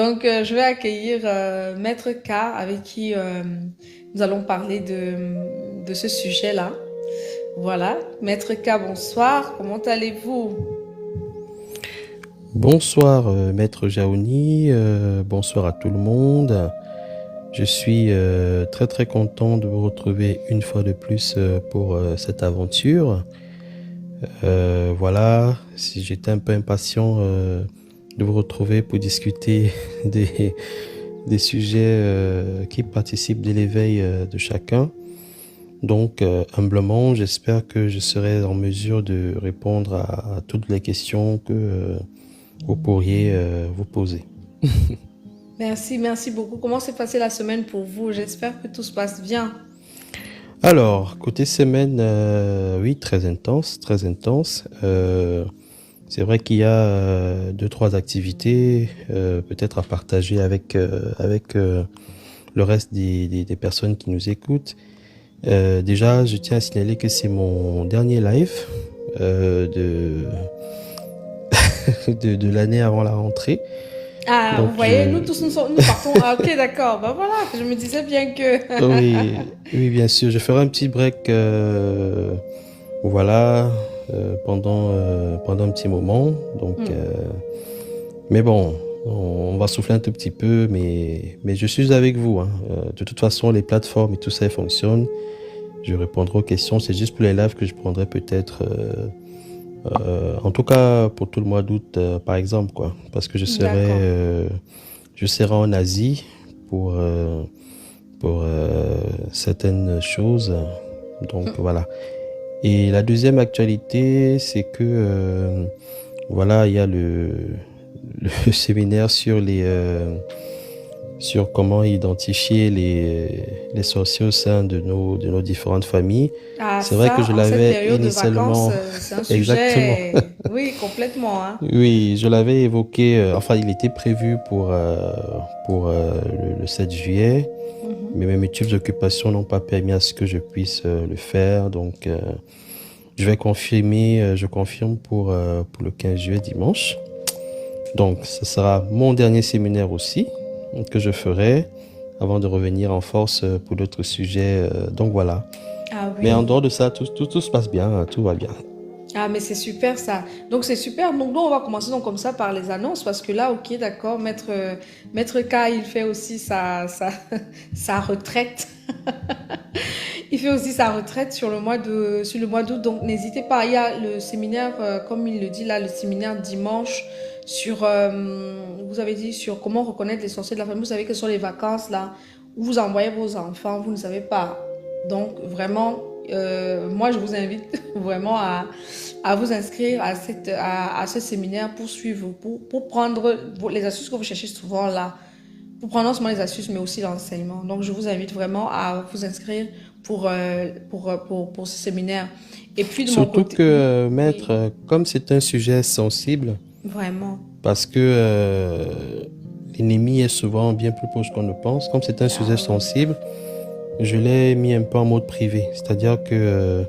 Donc, je vais accueillir Maître K avec qui nous allons parler de ce sujet-là. Voilà, Maître K, bonsoir, comment allez-vous? Bonsoir, Maître Jaouni, bonsoir à tout le monde. Je suis très très content de vous retrouver une fois de plus pour cette aventure. Voilà, si j'étais un peu impatient de vous retrouver pour discuter des, des sujets qui participent de l'éveil de chacun. Donc, humblement, j'espère que je serai en mesure de répondre à toutes les questions que vous pourriez vous poser. Merci, merci beaucoup. Comment s'est passée la semaine pour vous? J'espère que tout se passe bien. Alors, côté semaine, oui, très intense, très intense. C'est vrai qu'il y a deux, trois activités peut-être à partager avec le reste des personnes qui nous écoutent. Déjà, je tiens à signaler que c'est mon dernier live de, de l'année avant la rentrée. Ah, vous Donc, voyez, nous tous, nous partons. Ah, ok, d'accord. Ben voilà, je me disais bien que... oui, oui, bien sûr, je ferai un petit break, voilà, pendant un petit moment. Donc, Hmm, mais bon, on va souffler un tout petit peu, mais je suis avec vous, hein. De toute façon, les plateformes et tout ça fonctionnent. Je répondrai aux questions. C'est juste pour les lives que je prendrai peut-être, en tout cas pour tout le mois d'août, par exemple, quoi. Parce que d'accord. je serai en Asie pour, euh, pour certaines choses. Donc voilà. Et la deuxième actualité, c'est que voilà, il y a le séminaire sur sur comment identifier les sorciers au sein de nos différentes familles. Ah, C'est vrai que ça, je en cette l'avais période de vacances, initialement, c'est un exactement. sujet... Oui, complètement, hein. Oui, je l'avais évoqué, enfin, il était prévu pour le 7 juillet, mais Mhm. mes multiples occupations n'ont pas permis à ce que je puisse le faire. Donc, je vais confirmer, je confirme pour le 15 juillet dimanche. Donc, ce sera mon dernier séminaire aussi que je ferai avant de revenir en force pour d'autres sujets. Donc, voilà. Ah Mais en oui. dehors de ça, tout se passe bien, tout va bien. Ah, mais c'est super ça. Donc, c'est super. Donc, nous, on va commencer donc comme ça par les annonces parce que là, ok, d'accord, Maître K, il fait aussi sa retraite. Il fait aussi sa retraite sur le mois d'août. Donc, n'hésitez pas. Il y a le séminaire, comme il le dit là, le séminaire dimanche sur, vous avez dit, sur comment reconnaître les sorciers de la famille. Vous savez que ce sont les vacances là où vous envoyez vos enfants, vous ne savez pas. Donc, vraiment, moi, je vous invite vraiment à vous inscrire à ce séminaire pour suivre, pour prendre les astuces que vous cherchez souvent là, pour prendre non seulement les astuces, mais aussi l'enseignement. Donc, je vous invite vraiment à vous inscrire pour ce séminaire. Et puis, de mon Surtout côté, que, oui, maître, oui, comme c'est un sujet sensible, vraiment. parce que l'ennemi est souvent bien plus proche qu'on ne pense, comme c'est un sujet Ah oui. sensible, je l'ai mis un peu en mode privé. C'est-à-dire que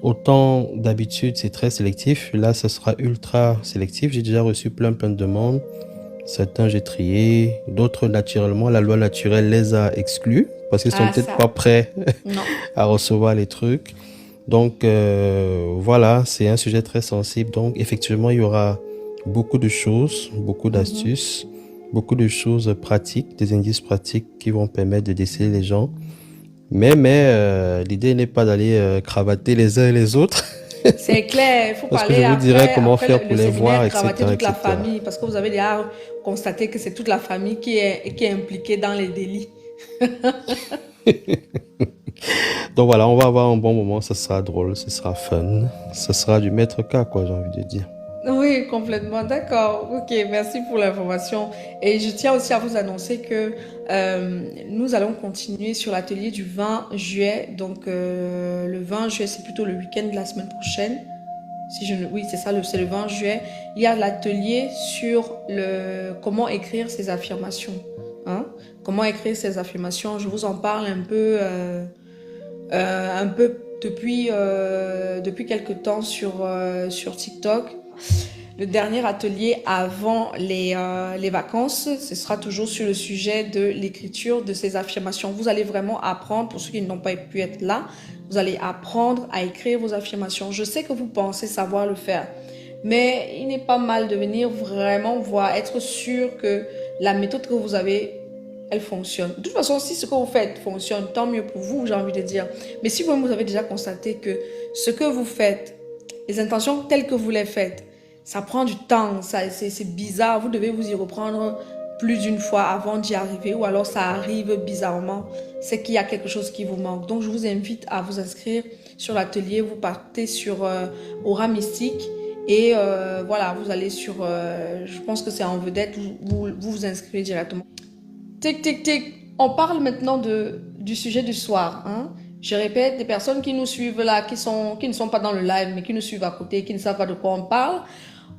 autant d'habitude c'est très sélectif, là ce sera ultra sélectif. J'ai déjà reçu plein de demandes. Certains j'ai trié, d'autres naturellement, la loi naturelle les a exclus parce qu'ils sont Ah peut-être pas ça, prêts non. à recevoir les trucs. Donc voilà, c'est un sujet très sensible. Donc effectivement, il y aura beaucoup de choses, beaucoup Mhm. d'astuces, beaucoup de choses pratiques, des indices pratiques qui vont permettre de déceler les gens. Mais l'idée n'est pas d'aller cravater les uns et les autres, C'est clair, il faut parce que parler je vous dirai comment après faire le pour les voir, séminaire, cravater etc., toute la etc. famille, parce que vous avez déjà constaté que c'est toute la famille qui est impliquée dans les délits. Donc voilà, on va avoir un bon moment, ce sera drôle, ce sera fun, ce sera du maître cas, quoi, j'ai envie de dire. Oui, complètement. D'accord. Ok, merci pour l'information. Et je tiens aussi à vous annoncer que nous allons continuer sur l'atelier du 20 juillet. Donc, le 20 juillet, c'est plutôt le week-end de la semaine prochaine. Si je ne... Oui, c'est ça, c'est le 20 juillet. Il y a l'atelier sur le comment écrire ses affirmations. Hein? Comment écrire ses affirmations. Je vous en parle un peu depuis quelques temps sur TikTok. le dernier atelier avant les vacances. Ce sera toujours sur le sujet de l'écriture de ces affirmations. Vous allez vraiment apprendre, pour ceux qui n'ont pas pu être là, vous allez apprendre à écrire vos affirmations. Je sais que vous pensez savoir le faire, mais il n'est pas mal de venir vraiment voir, être sûr que la méthode que vous avez, elle fonctionne. De toute façon, si ce que vous faites fonctionne, tant mieux pour vous, j'ai envie de dire. Mais si vous avez déjà constaté que ce que vous faites, les intentions telles que vous les faites, ça prend du temps, c'est bizarre, vous devez vous y reprendre plus d'une fois avant d'y arriver, ou alors ça arrive bizarrement, c'est qu'il y a quelque chose qui vous manque. Donc je vous invite à vous inscrire sur l'atelier, vous partez sur Aura Mystique, et voilà, vous allez sur, je pense que c'est en vedette, vous inscrivez directement. Tic, tic, tic. On parle maintenant du sujet du soir, hein. Je répète, des personnes qui nous suivent là, qui ne sont pas dans le live, mais qui nous suivent à côté, qui ne savent pas de quoi on parle.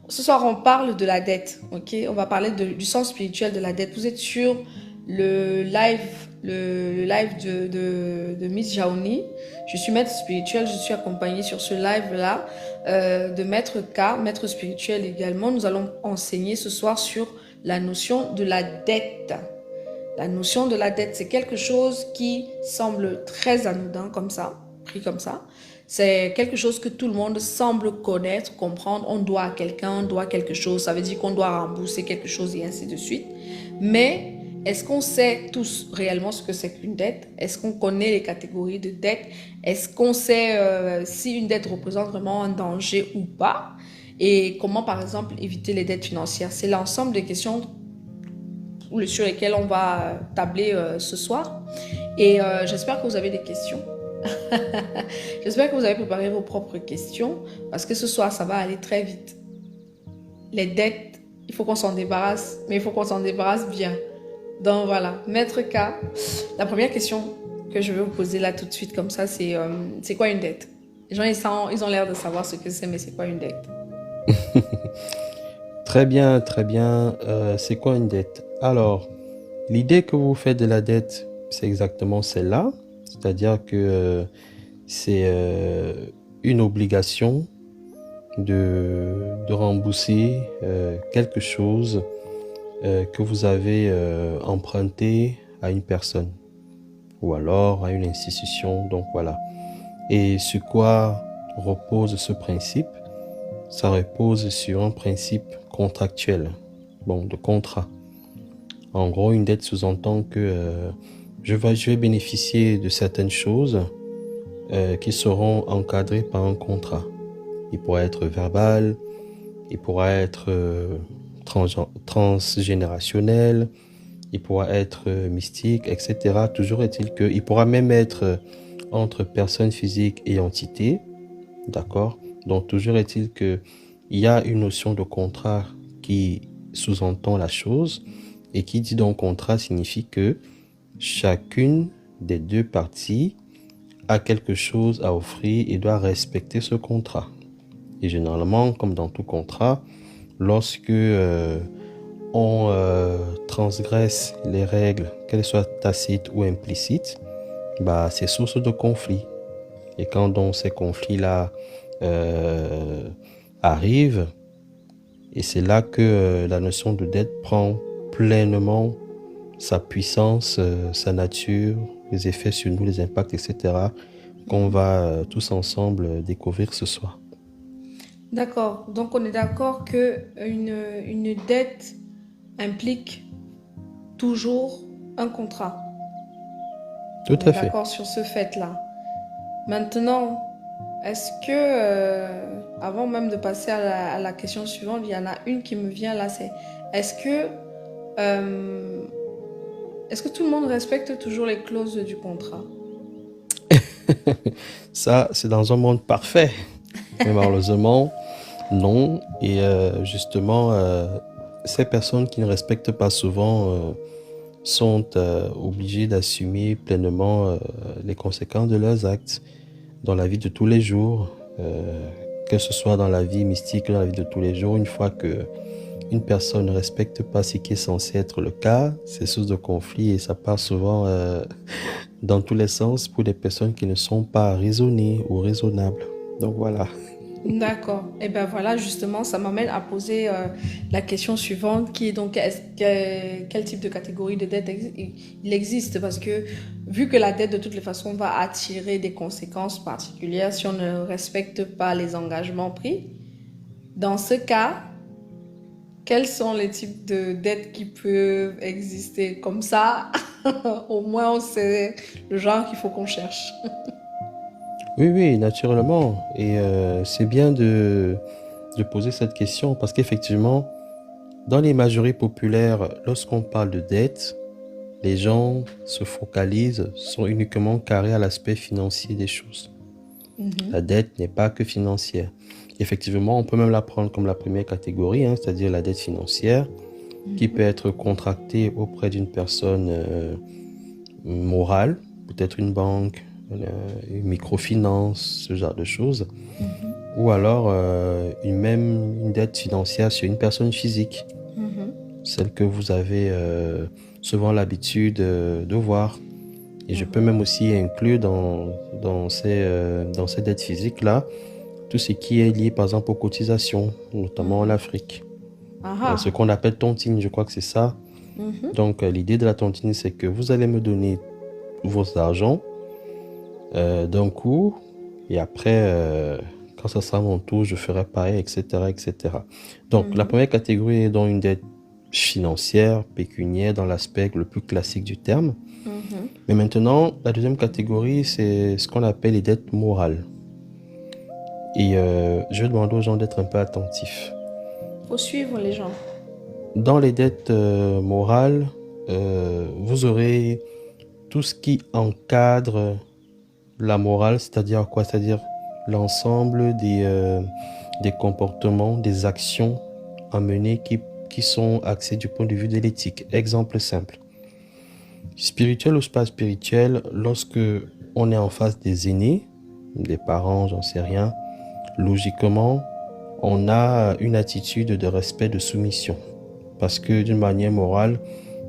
Ce soir, on parle de la dette, ok? On va parler du sens spirituel de la dette. Vous êtes sur le live, le live de Miss Jaoni. Je suis maître spirituel, je suis accompagnée sur ce live-là de Maître K, maître spirituel également. Nous allons enseigner ce soir sur la notion de la dette. La notion de la dette, c'est quelque chose qui semble très anodin comme ça, pris comme ça. C'est quelque chose que tout le monde semble connaître, comprendre. On doit à quelqu'un, on doit quelque chose. Ça veut dire qu'on doit rembourser quelque chose et ainsi de suite. Mais est-ce qu'on sait tous réellement ce que c'est qu'une dette? Est-ce qu'on connaît les catégories de dette? Est-ce qu'on sait si une dette représente vraiment un danger ou pas? Et comment, par exemple, éviter les dettes financières? C'est l'ensemble des questions sur lesquelles on va tabler ce soir. Et j'espère que vous avez des questions. J'espère que vous avez préparé vos propres questions parce que ce soir, ça va aller très vite. Les dettes, il faut qu'on s'en débarrasse, mais il faut qu'on s'en débarrasse bien. Donc voilà, Maître K, la première question que je vais vous poser là tout de suite comme ça, c'est quoi une dette? Les gens, ils ont l'air de savoir ce que c'est, mais c'est quoi une dette? Très bien, très bien. C'est quoi une dette? Alors, l'idée que vous faites de la dette, c'est exactement celle-là. C'est-à-dire que c'est une obligation de rembourser quelque chose que vous avez emprunté à une personne ou alors à une institution. Donc voilà. Et sur quoi repose ce principe? Ça repose sur un principe contractuel, bon, de contrat. En gros, une dette sous-entend que je vais bénéficier de certaines choses qui seront encadrées par un contrat. Il pourra être verbal, il pourra être transgénérationnel, il pourra être mystique, etc. Toujours est-il qu'il pourra même être entre personnes physiques et entités, d'accord? Donc toujours est-il qu'il y a une notion de contrat qui sous-entend la chose, et qui dit donc contrat signifie que chacune des deux parties a quelque chose à offrir et doit respecter ce contrat. Et généralement, comme dans tout contrat, lorsque on transgresse les règles, qu'elles soient tacites ou implicites, bah, c'est source de conflit. Et quand donc ces conflits-là arrivent, et c'est là que la notion de dette prend pleinement sa puissance, sa nature, les effets sur nous, les impacts, etc., qu'on va tous ensemble découvrir ce soir. D'accord. Donc, on est d'accord que une dette implique toujours un contrat. Tout On à est fait. d'accord sur ce fait-là. Maintenant, est-ce que, avant même de passer à la question suivante, il y en a une qui me vient là, c'est est-ce que tout le monde respecte toujours les clauses du contrat? Ça, c'est dans un monde parfait. Mais malheureusement, non. Et justement, ces personnes qui ne respectent pas souvent sont obligées d'assumer pleinement les conséquences de leurs actes dans la vie de tous les jours, que ce soit dans la vie mystique ou dans la vie de tous les jours. Une fois que une personne ne respecte pas ce qui est censé être le cas, c'est source de conflit et ça part souvent dans tous les sens pour des personnes qui ne sont pas raisonnées ou raisonnables. Donc voilà. D'accord. Et ben voilà, justement, ça m'amène à poser la question suivante, qui est donc quel type de catégorie de dette il existe? Parce que vu que la dette de toutes les façons va attirer des conséquences particulières si on ne respecte pas les engagements pris, dans ce cas, quels sont les types de dettes qui peuvent exister? Comme ça, au moins on sait le genre qu'il faut qu'on cherche. Oui, oui, naturellement. Et c'est bien de poser cette question parce qu'effectivement, dans les majorités populaires, lorsqu'on parle de dette, les gens se focalisent, sont uniquement carrés à l'aspect financier des choses. La Mhm. dette n'est pas que financière. Effectivement, on peut même la prendre comme la première catégorie, hein, c'est-à-dire la dette financière, qui peut être contractée auprès d'une personne morale, peut-être une banque, une microfinance, ce genre de choses, Mhm. ou alors même une dette financière sur une personne physique, Mhm. celle que vous avez souvent l'habitude de voir. Et je peux Mhm. même aussi inclure dans ces dettes physiques-là tout ce qui est lié par exemple aux cotisations, notamment en Mhm. Afrique. Ah Ce ah. qu'on appelle tontine, je crois que c'est ça. Mhm. Donc l'idée de la tontine, c'est que vous allez me donner vos argents d'un coup, et après, quand ça sera mon tour, je ferai pareil, etc., etc. Donc la Mhm. première catégorie est donc une dette financière, pécuniaire, dans l'aspect le plus classique du terme. Mhm. Mais maintenant, la deuxième catégorie, c'est ce qu'on appelle les dettes morales. Et je vais demander aux gens d'être un peu attentifs. Faut suivre les gens. Dans les dettes morales, vous aurez tout ce qui encadre la morale, c'est-à-dire quoi? C'est-à-dire l'ensemble des comportements, des actions à mener qui sont axées du point de vue de l'éthique. Exemple simple. Spirituel ou pas spirituel, lorsque on est en face des aînés, des parents, j'en sais rien, logiquement, on a une attitude de respect, de soumission. Parce que d'une manière morale,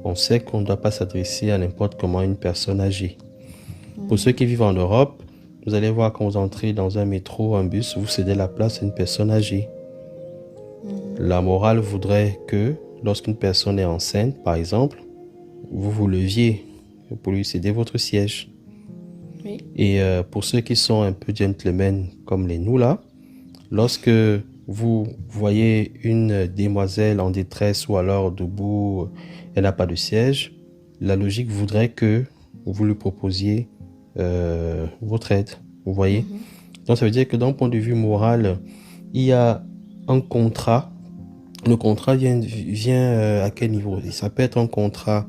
on sait qu'on ne doit pas s'adresser à n'importe comment une personne âgée. Pour ceux qui vivent en Europe, vous allez voir quand vous entrez dans un métro, un bus, vous cédez la place à une personne âgée. Mhm. La morale voudrait que lorsqu'une personne est enceinte, par exemple, vous vous leviez pour lui céder votre siège. Oui. Et pour ceux qui sont un peu gentlemen comme les nous là, lorsque vous voyez une demoiselle en détresse ou alors debout, elle n'a pas de siège, la logique voudrait que vous lui proposiez votre aide. Vous voyez? Mhm. Donc ça veut dire que d'un point de vue moral, il y a un contrat. Le contrat vient à quel niveau? Ça peut être un contrat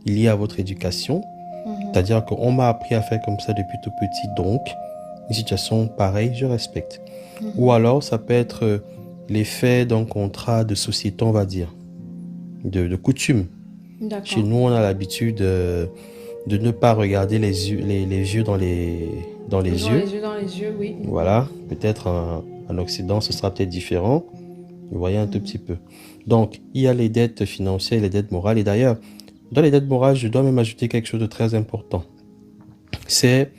lié à votre éducation, Mhm. c'est-à-dire qu'on m'a appris à faire comme ça depuis tout petit, donc une situation pareille, je respecte. Ou Mhm. alors, ça peut être l'effet d'un contrat de société, on va dire, de coutume. Chez D'accord. nous, on a l'habitude de ne pas regarder les vieux dans les Ils ont yeux. les yeux dans les yeux, oui. Mhm. Voilà, peut-être en Occident, ce sera peut-être différent. Vous voyez un tout petit Mhm. peu. Donc, il y a les dettes financières et les dettes morales. Et d'ailleurs, dans les dettes morales, je dois même ajouter quelque chose de très important. C'est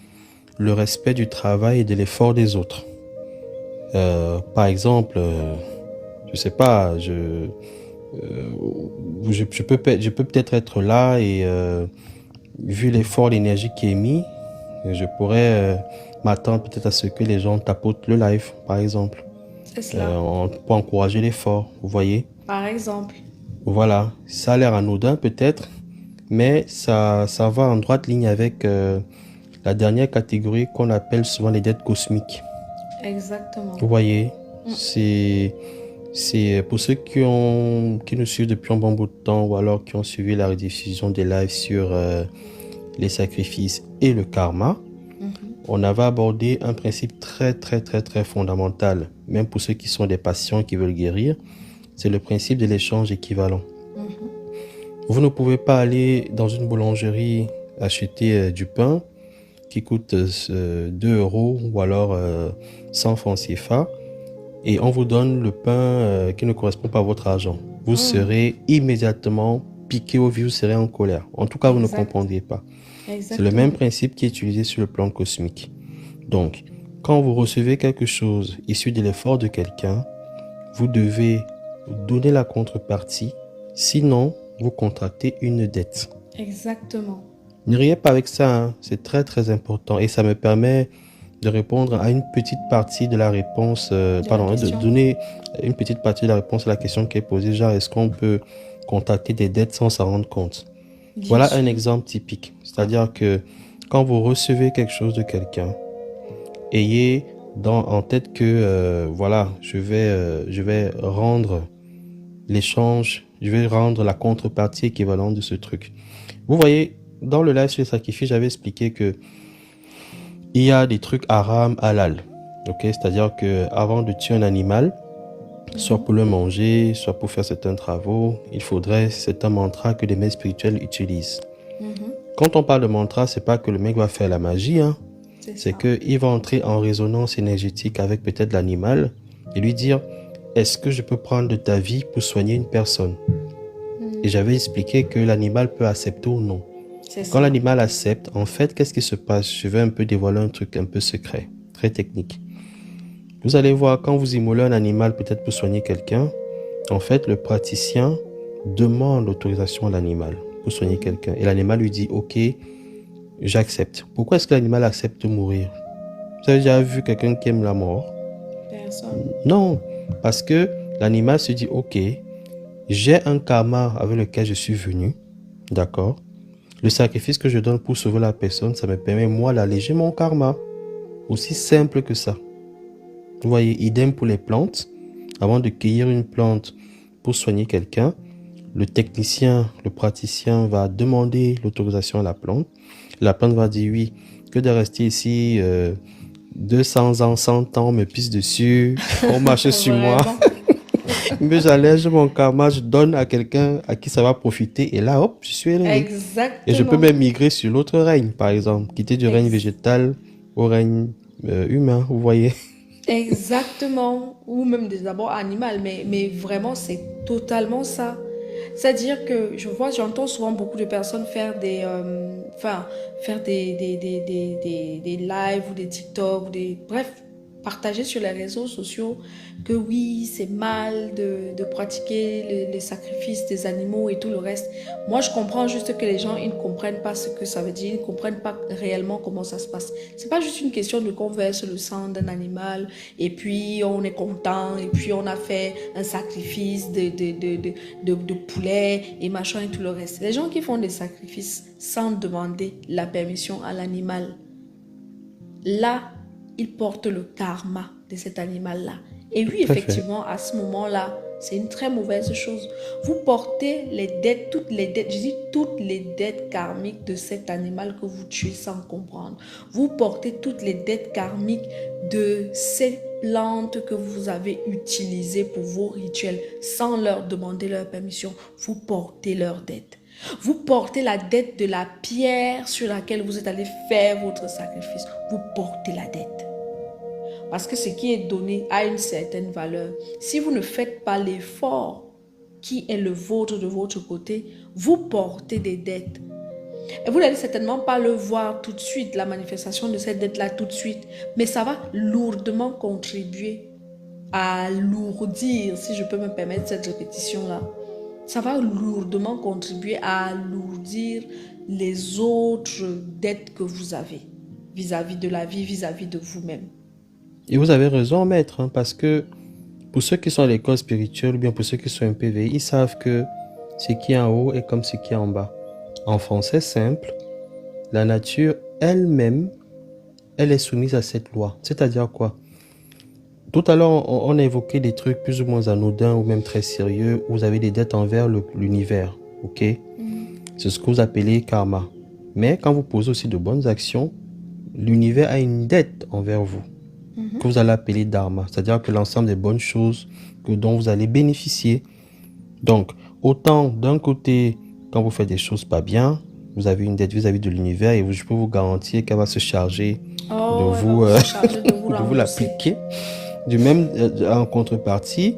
le respect du travail et de l'effort des autres. Par exemple, je sais pas, je peux peut-être être là et vu l'effort, l'énergie qui est mis, je pourrais m'attendre peut-être à ce que les gens tapotent le live, par exemple, C'est cela. pour encourager l'effort, vous voyez. Par exemple. Voilà, ça a l'air anodin peut-être, mais ça va en droite ligne avec la dernière catégorie qu'on appelle souvent les dettes cosmiques. Exactement. Vous voyez, Mm. c'est pour ceux qui nous suivent depuis un bon bout de temps ou alors qui ont suivi la rediffusion des lives sur les sacrifices et le karma. Mhm. On avait abordé un principe très très très très fondamental, même pour ceux qui sont des patients et qui veulent guérir, c'est le principe de l'échange équivalent. Mhm. Vous ne pouvez pas aller dans une boulangerie acheter du pain qui coûte 2 euros ou alors 100 francs CFA et on vous donne le pain qui ne correspond pas à votre argent. Vous Mhm. serez immédiatement piqué au vif, vous serez en colère. En tout cas, vous ne Exact. comprendrez pas. C'est le même Exactement. principe qui est utilisé sur le plan cosmique. Donc, quand vous recevez quelque chose issu de l'effort de quelqu'un, vous devez donner la contrepartie, sinon vous contractez une dette. Exactement. Ne riez pas avec ça, hein. C'est très très important et ça me permet de répondre à une petite partie de la réponse, de donner une petite partie de la réponse à la question qui est posée, genre est-ce qu'on peut contracter des dettes sans s'en rendre compte? Voilà un exemple typique, c'est-à-dire que quand vous recevez quelque chose de quelqu'un, ayez en tête que je vais rendre l'échange, je vais rendre la contrepartie équivalente de ce truc. Vous voyez, dans le live sur les sacrifices, j'avais expliqué que il y a des trucs haram, halal. Ok, c'est-à-dire que avant de tuer un animal, soit pour le manger, soit pour faire certains travaux, il faudrait un mantra que les maîtres spirituels utilisent. Quand on parle de mantra, c'est pas que le mec va faire la magie, hein. C'est qu'il va entrer en résonance énergétique avec peut-être l'animal et lui dire est-ce que je peux prendre de ta vie pour soigner une personne? Et j'avais expliqué que l'animal peut accepter ou non. Quand l'animal accepte, en fait, qu'est-ce qui se passe? Je vais un peu dévoiler un truc un peu secret, très technique. Vous allez voir, quand vous immolez un animal peut-être pour soigner quelqu'un, en fait, le praticien demande l'autorisation à l'animal pour soigner quelqu'un. Et l'animal lui dit, ok, j'accepte. Pourquoi est-ce que l'animal accepte de mourir? Vous avez déjà vu quelqu'un qui aime la mort? Personne. Non, parce que l'animal se dit, ok, j'ai un karma avec lequel je suis venu, d'accord? Le sacrifice que je donne pour sauver la personne, ça me permet moi d'alléger mon karma. Aussi simple que ça. Vous voyez, idem pour les plantes. Avant de cueillir une plante pour soigner quelqu'un, le technicien, le praticien va demander l'autorisation à la plante. La plante va dire oui, que de rester ici 200 ans, 100 ans, me pisse dessus, on marche sur moi. Mais j'allège mon karma, je donne à quelqu'un à qui ça va profiter et là, hop, je suis élevé. Exactement. Et je peux même migrer sur l'autre règne, par exemple, quitter du règne végétal au règne humain, vous voyez. Exactement. Ou même des abords animaux, mais vraiment, c'est totalement ça. C'est-à-dire que j'entends souvent beaucoup de personnes faire des lives ou des TikTok, bref, partager sur les réseaux sociaux que oui, c'est mal de pratiquer les sacrifices des animaux et tout le reste. Moi, je comprends juste que les gens, ils ne comprennent pas ce que ça veut dire, ils ne comprennent pas réellement comment ça se passe. C'est pas juste une question de qu'on verse le sang d'un animal et puis on est content et puis on a fait un sacrifice de poulet et machin et tout le reste. Les gens qui font des sacrifices sans demander la permission à l'animal, là, ils portent le karma de cet animal-là. Et oui, effectivement, à ce moment-là, c'est une très mauvaise chose. Vous portez les dettes, toutes les dettes karmiques de cet animal que vous tuez sans comprendre. Vous portez toutes les dettes karmiques de ces plantes que vous avez utilisées pour vos rituels sans leur demander leur permission. Vous portez leurs dettes. Vous portez la dette de la pierre sur laquelle vous êtes allé faire votre sacrifice. Vous portez la dette. Parce que ce qui est donné a une certaine valeur. Si vous ne faites pas l'effort qui est le vôtre de votre côté, vous portez des dettes. Et vous n'allez certainement pas le voir tout de suite, la manifestation de cette dette-là tout de suite. Mais ça va lourdement contribuer à alourdir, si je peux me permettre cette répétition-là. Ça va lourdement contribuer à alourdir les autres dettes que vous avez vis-à-vis de la vie, vis-à-vis de vous-même. Et vous avez raison, maître, hein, parce que pour ceux qui sont à l'école spirituelle ou bien pour ceux qui sont un PVI, ils savent que ce qui est en haut est comme ce qui est en bas. En français simple, la nature elle-même, elle est soumise à cette loi. C'est-à-dire quoi? Tout à l'heure, on a évoqué des trucs plus ou moins anodins ou même très sérieux où vous avez des dettes envers l'univers. Ok? C'est ce que vous appelez karma. Mais quand vous posez aussi de bonnes actions, l'univers a une dette envers vous. Que vous allez appeler dharma, c'est-à-dire que l'ensemble des bonnes choses dont vous allez bénéficier. Donc, autant d'un côté, quand vous faites des choses pas bien, vous avez une dette vis-à-vis de l'univers et je peux vous garantir qu'elle va se charger de vous l'appliquer. Du même, en contrepartie,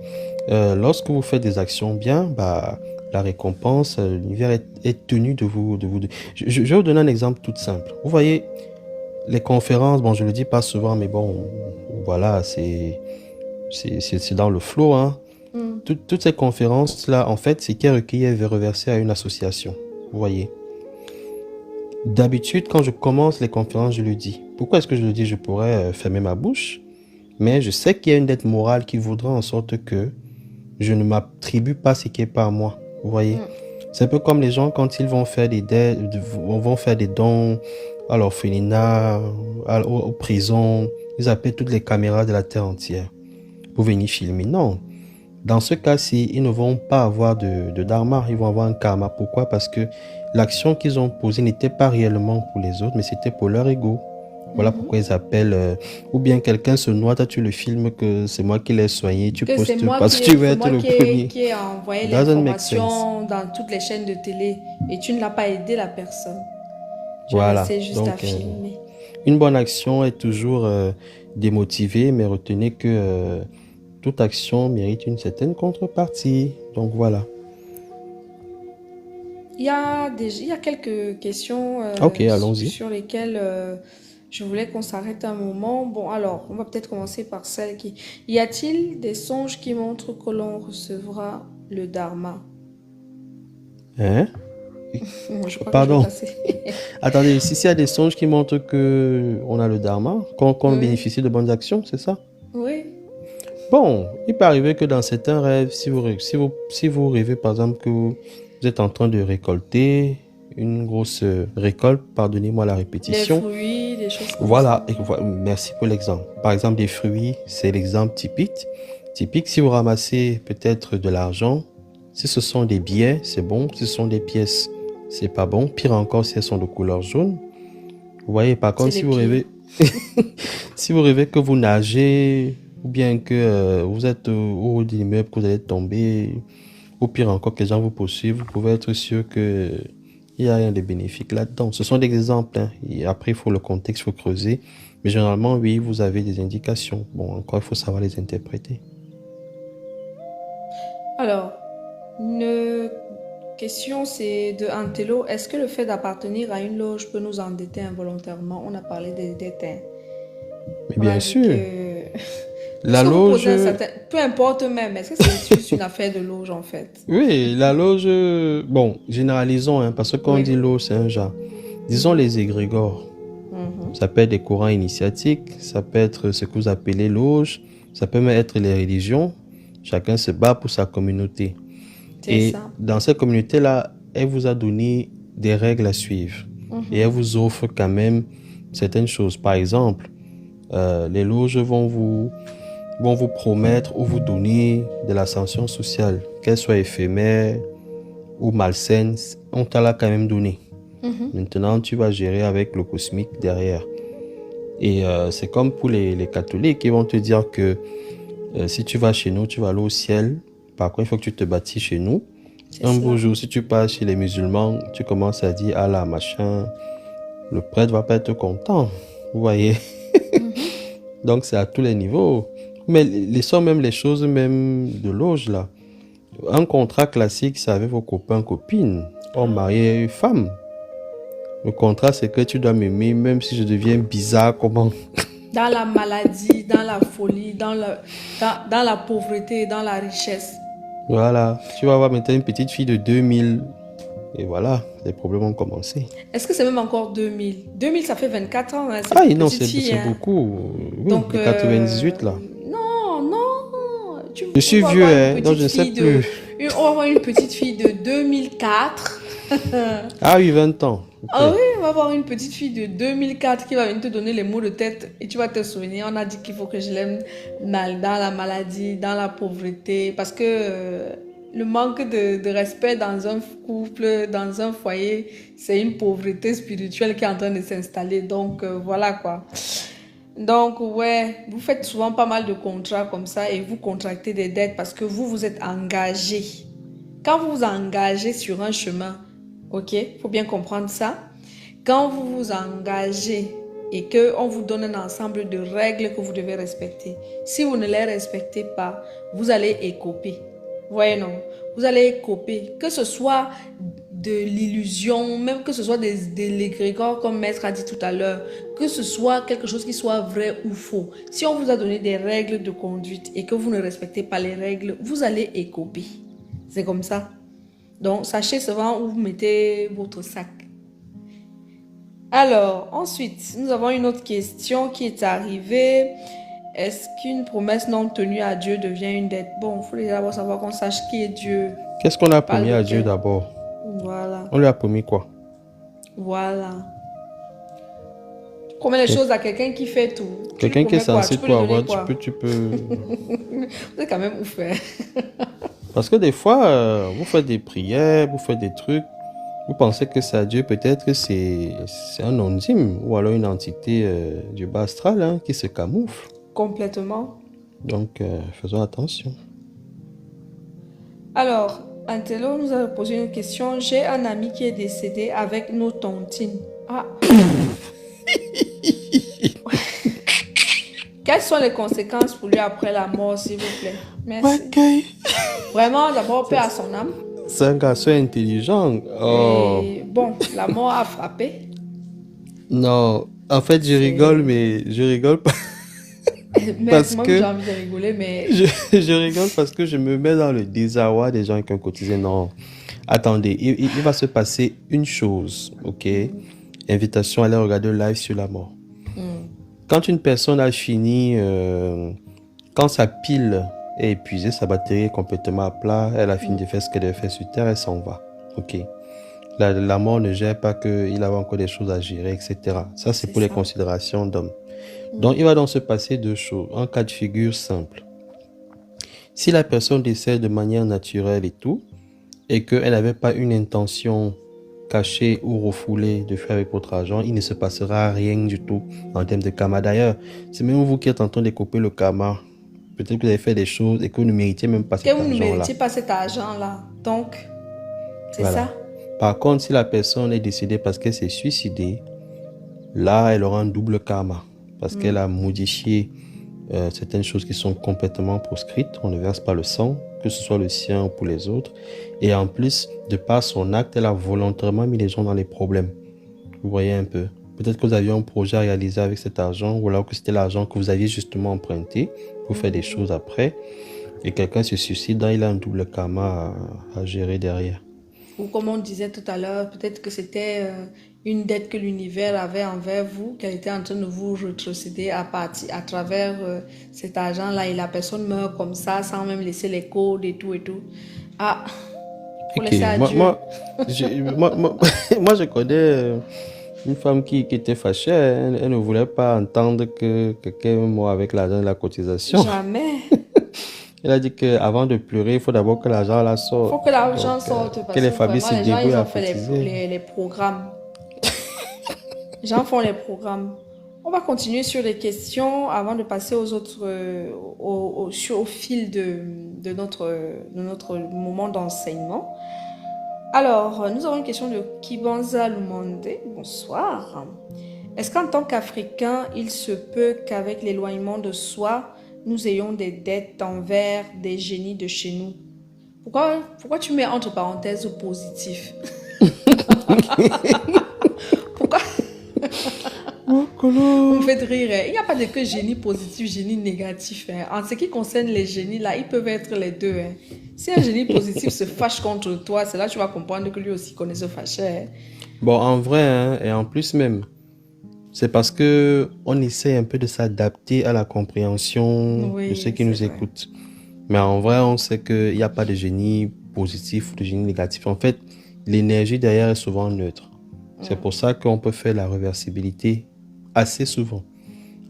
lorsque vous faites des actions bien, la récompense, l'univers est tenu de vous. Je vais vous donner un exemple tout simple. Vous voyez, les conférences, bon, je le dis pas souvent, mais bon, voilà, c'est dans le flot, hein. Hmm. Toutes ces conférences-là, en fait, c'est qui est recueilli et reversé à une association. Vous voyez. D'habitude, quand je commence les conférences, je le dis. Pourquoi est-ce que je le dis? Je pourrais fermer ma bouche, mais je sais qu'il y a une dette morale qui voudra en sorte que je ne m'attribue pas ce qui est pas à moi. Vous voyez. Hmm. C'est un peu comme les gens quand ils vont faire des dettes, vont faire des dons à l'orphelinat, aux prisons. Ils appellent toutes les caméras de la terre entière pour venir filmer. Non. Dans ce cas-ci, ils ne vont pas avoir de dharma, ils vont avoir un karma. Pourquoi? Parce que l'action qu'ils ont posée n'était pas réellement pour les autres, mais c'était pour leur ego. Voilà Mhm. pourquoi ils appellent, ou bien quelqu'un se noie, toi tu le filmes que c'est moi qui l'ai soigné, tu Que c'est postes moi parce que tu veux c'est être moi le premier. qui ai envoyé Doesn't make sense. l'information dans toutes les chaînes de télé et tu ne l'as pas aidé la personne. Tu as Voilà. laissé juste à Donc, filmer. une bonne action est toujours démotivée, mais retenez que toute action mérite une certaine contrepartie. Donc voilà. Il y a quelques questions Ok, allons-y. sur lesquelles je voulais qu'on s'arrête un moment. Bon, alors, on va peut-être commencer par celle qui... Y a-t-il des songes qui montrent que l'on recevra le dharma? Hein? Moi, je crois que je vais Pardon. passer. Attendez, si il y a des songes qui montrent que on a le dharma, qu'on Oui, bénéficie de bonnes actions, c'est ça? oui. Bon, il peut arriver que dans certains rêves, si vous rêvez par exemple que vous êtes en train de récolter une grosse récolte, pardonnez-moi la Des répétition. fruits, des choses comme Voilà, ça. merci pour l'exemple. Par exemple, des fruits, c'est l'exemple typique. Typique, si vous ramassez peut-être de l'argent, si ce sont des billets, c'est bon. Si ce sont des pièces, c'est pas bon. Pire encore, si elles sont de couleur jaune. Vous voyez, par C'est contre, les si vous pires. rêvez, si vous rêvez que vous nagez, ou bien que vous êtes au haut de l'immeuble, que vous allez tomber, ou pire encore, que les gens vous poursuivent, vous pouvez être sûr que il n'y a rien de bénéfique là-dedans. Ce sont des exemples, hein. Et après, il faut le contexte, il faut creuser. Mais généralement, oui, vous avez des indications. Bon, encore, il faut savoir les interpréter. Alors, une question, c'est de Antello. Est-ce que le fait d'appartenir à une loge peut nous endetter involontairement? On a parlé des dettes, hein. Mais On a bien dit sûr, que... la Puisque vous posez un loge, certain... Peu importe même, est-ce que c'est juste une affaire de loge en fait? oui, la loge, bon, généralisons, hein, parce que quand on Oui. dit loge, c'est un genre. Disons Mhm, les égrégores. mhm. Ça peut être des courants initiatiques, ça peut être ce que vous appelez loge, ça peut même être les religions. Chacun se bat pour sa communauté. C'est Et ça. dans cette communauté-là, elle vous a donné des règles à suivre. Et elle Mhm. vous offre quand même certaines choses. Par exemple, les loges vont vous promettre ou vous donner de l'ascension sociale, qu'elle soit éphémère ou malsaine, on t'a l'a quand même donné. Mhm. Maintenant, tu vas gérer avec le cosmique derrière. Et c'est comme pour les catholiques, ils vont te dire que si tu vas chez nous, tu vas aller au ciel. Par contre, il faut que tu te bâtis chez nous. C'est Un beau cela. jour, si tu passes chez les musulmans, tu commences à dire, ah là, machin, le prêtre va pas être content. Vous voyez? Mhm. Donc, c'est à tous les niveaux. Mais laissons même les choses même de loge, là. Un contrat classique, c'est avec vos copains, copines. Homme marié, femme. Le contrat, c'est que tu dois m'aimer, même si je deviens bizarre, comment? Dans la maladie, dans la folie, dans la pauvreté, dans la richesse. Voilà. Tu vas avoir maintenant une petite fille de 2000. Et voilà, les problèmes ont commencé. Est-ce que c'est même encore 2000? 2000, ça fait 24 ans, hein, c'est Ah, une et non, petite fille, c'est hein. beaucoup. Oui, Donc, les 98 là. non, non. Je On suis va vieux, avoir une hein, donc petite je ne sais fille de, plus. on va avoir une petite fille de 2004. Ah oui, 20 ans. Ok. Ah oui, on va avoir une petite fille de 2004 qui va venir te donner les mots de tête et tu vas te souvenir. On a dit qu'il faut que je l'aime mal dans la maladie, dans la pauvreté, parce que le manque de respect dans un couple, dans un foyer, c'est une pauvreté spirituelle qui est en train de s'installer. Donc voilà quoi. Donc ouais, vous faites souvent pas mal de contrats comme ça et vous contractez des dettes parce que vous êtes engagé. Quand vous vous engagez sur un chemin, ok, faut bien comprendre ça. Quand vous vous engagez et qu'on vous donne un ensemble de règles que vous devez respecter, si vous ne les respectez pas, vous allez écoper. Voyez non, vous allez écoper. Que ce soit de l'illusion, même que ce soit des l'égrégore, comme Maître a dit tout à l'heure, que ce soit quelque chose qui soit vrai ou faux. Si on vous a donné des règles de conduite et que vous ne respectez pas les règles, vous allez écoper. C'est comme ça. Donc, sachez souvent où vous mettez votre sac. Alors, ensuite, nous avons une autre question qui est arrivée. Est-ce qu'une promesse non tenue à Dieu devient une dette? Bon, il faut déjà d'abord savoir qu'on sache qui est Dieu. Qu'est-ce qu'on a Parle promis de à Dieu quel? d'abord? Voilà, On lui a promis quoi? voilà. Tu promets les Quel- choses à quelqu'un qui fait tout. Tu lui Quelqu'un qui est promets quoi? censé Tu peux tout lui avoir, donner quoi? tu peux... Vous êtes quand même ouf, hein? Parce que des fois, vous faites des prières, vous faites des trucs, vous pensez que c'est à Dieu, peut-être que c'est un ondime ou alors une entité du bas astral hein, qui se camoufle. Complètement. Donc, faisons attention. Alors, Antello nous a posé une question. J'ai un ami qui est décédé avec nos tontines. Ah, quelles sont les conséquences pour lui après la mort, s'il vous plaît? Merci. Ok. Vraiment, d'abord, paix à son âme. C'est un garçon intelligent. Oh, Et bon, la mort a frappé. non. En fait, je rigole, C'est... mais je rigole pas Mais parce moi, j'ai que envie de rigoler, mais... je rigole parce que je me mets dans le désarroi des gens qui ont cotisé. Non. Attendez, il va se passer une chose, ok? Invitation à aller regarder le live sur la mort. Quand une personne a fini, quand sa pile est épuisée, sa batterie est complètement à plat, elle a fini de faire ce qu'elle devait faire sur Terre, elle s'en va. Ok. La mort ne gère pas qu'il avait encore des choses à gérer, etc. Ça, c'est C'est pour les ça. considérations d'homme. Donc, il va donc se passer deux choses. Un cas de figure simple. Si la personne décède de manière naturelle et tout, et qu'elle n'avait pas une intention cachée ou refoulée de faire avec votre argent, il ne se passera rien du tout en termes de karma. D'ailleurs, c'est même vous qui êtes en train de couper le karma. Peut-être que vous avez fait des choses et que vous ne méritez même pas Que cet vous ne argent-là. méritiez pas cet argent-là. Donc, c'est Voilà. ça. Par contre, si la personne est décédée parce qu'elle s'est suicidée, là, elle aura un double karma. Parce qu'elle a modifié certaines choses qui sont complètement proscrites. On ne verse pas le sang, que ce soit le sien ou pour les autres. Et en plus, de par son acte, elle a volontairement mis les gens dans les problèmes. Vous voyez un peu. Peut-être que vous aviez un projet à réaliser avec cet argent, ou alors que c'était l'argent que vous aviez justement emprunté pour faire des choses après. Et quelqu'un se suicide, là, il a un double karma à gérer derrière. Ou comme on disait tout à l'heure, peut-être que c'était une dette que l'univers avait envers vous, qu'elle était en train de vous rétrocéder à travers cet argent-là, et la personne meurt comme ça, sans même laisser les codes et tout et tout. Ah, faut Ok, laisser à moi, Dieu. moi, moi, je connais une femme qui était fâchée. Elle ne voulait pas entendre que quelqu'un est mort avec l'argent de la cotisation. Jamais. Elle a dit qu'avant de pleurer, il faut d'abord que l'argent la sorte. Faut que l'argent Donc, sorte que parce les que familles vraiment, se les gens, débrouillent ils à ont fait cotiser. les programmes. Les gens font les programmes. On va continuer sur les questions avant de passer aux autres, au fil de notre moment d'enseignement. Alors, nous avons une question de Kibanza Lumande. Bonsoir. Est-ce qu'en tant qu'Africain, il se peut qu'avec l'éloignement de soi, nous ayons des dettes envers des génies de chez nous? Pourquoi tu mets entre parenthèses positif? Pourquoi vous me faites rire? Hein. Il n'y a pas de que génie positif, génie négatif. Hein. En ce qui concerne les génies, là, ils peuvent être les deux. Hein. Si un génie positif se fâche contre toi, c'est là que tu vas comprendre que lui aussi connaît se fâcher. Hein. Bon, en vrai, hein, et en plus même, c'est parce que on essaie un peu de s'adapter à la compréhension de ceux Oui, qui c'est nous vrai. écoutent. Mais en vrai, on sait qu'il n'y a pas de génie positif ou de génie négatif. En fait, l'énergie derrière est souvent neutre. C'est pour ça qu'on peut faire la réversibilité assez souvent.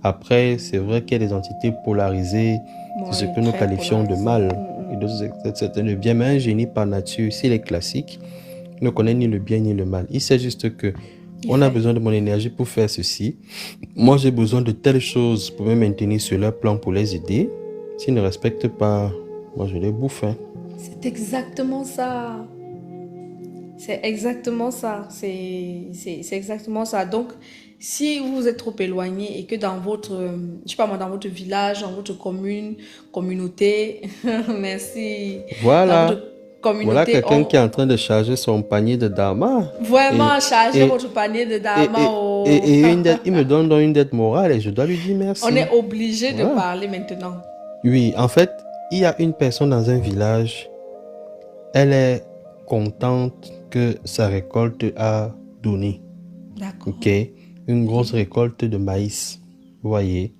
Après, c'est vrai qu'il y a des entités polarisées, c'est ce Oui, que nous très qualifions de polarisé. mal, et d'autres c'est de bien. Mais un génie par nature, s'il est classique, ne connaît ni le bien ni le mal. Il sait juste que on a besoin de mon énergie pour faire ceci. Moi, j'ai besoin de telles choses pour me maintenir sur leur plan pour les aider. S'ils ne respectent pas, moi, je les bouffe. Hein. C'est exactement ça. C'est exactement ça. C'est exactement ça. Donc, si vous êtes trop éloigné et que dans votre, je sais pas moi, dans votre village, dans votre commune, communauté, merci, dans votre, Voilà. Voilà communauté, quelqu'un qui est en train de charger son panier de dama. Et, vraiment charger et, votre panier de et, dama. et, et une dette, il me donne donc une dette morale et je dois lui dire On est merci. obligé de Voilà. parler maintenant. Oui, en fait, il y a une personne dans un village, elle est contente que sa récolte a donné. D'accord. Ok, une grosse récolte de maïs, vous voyez.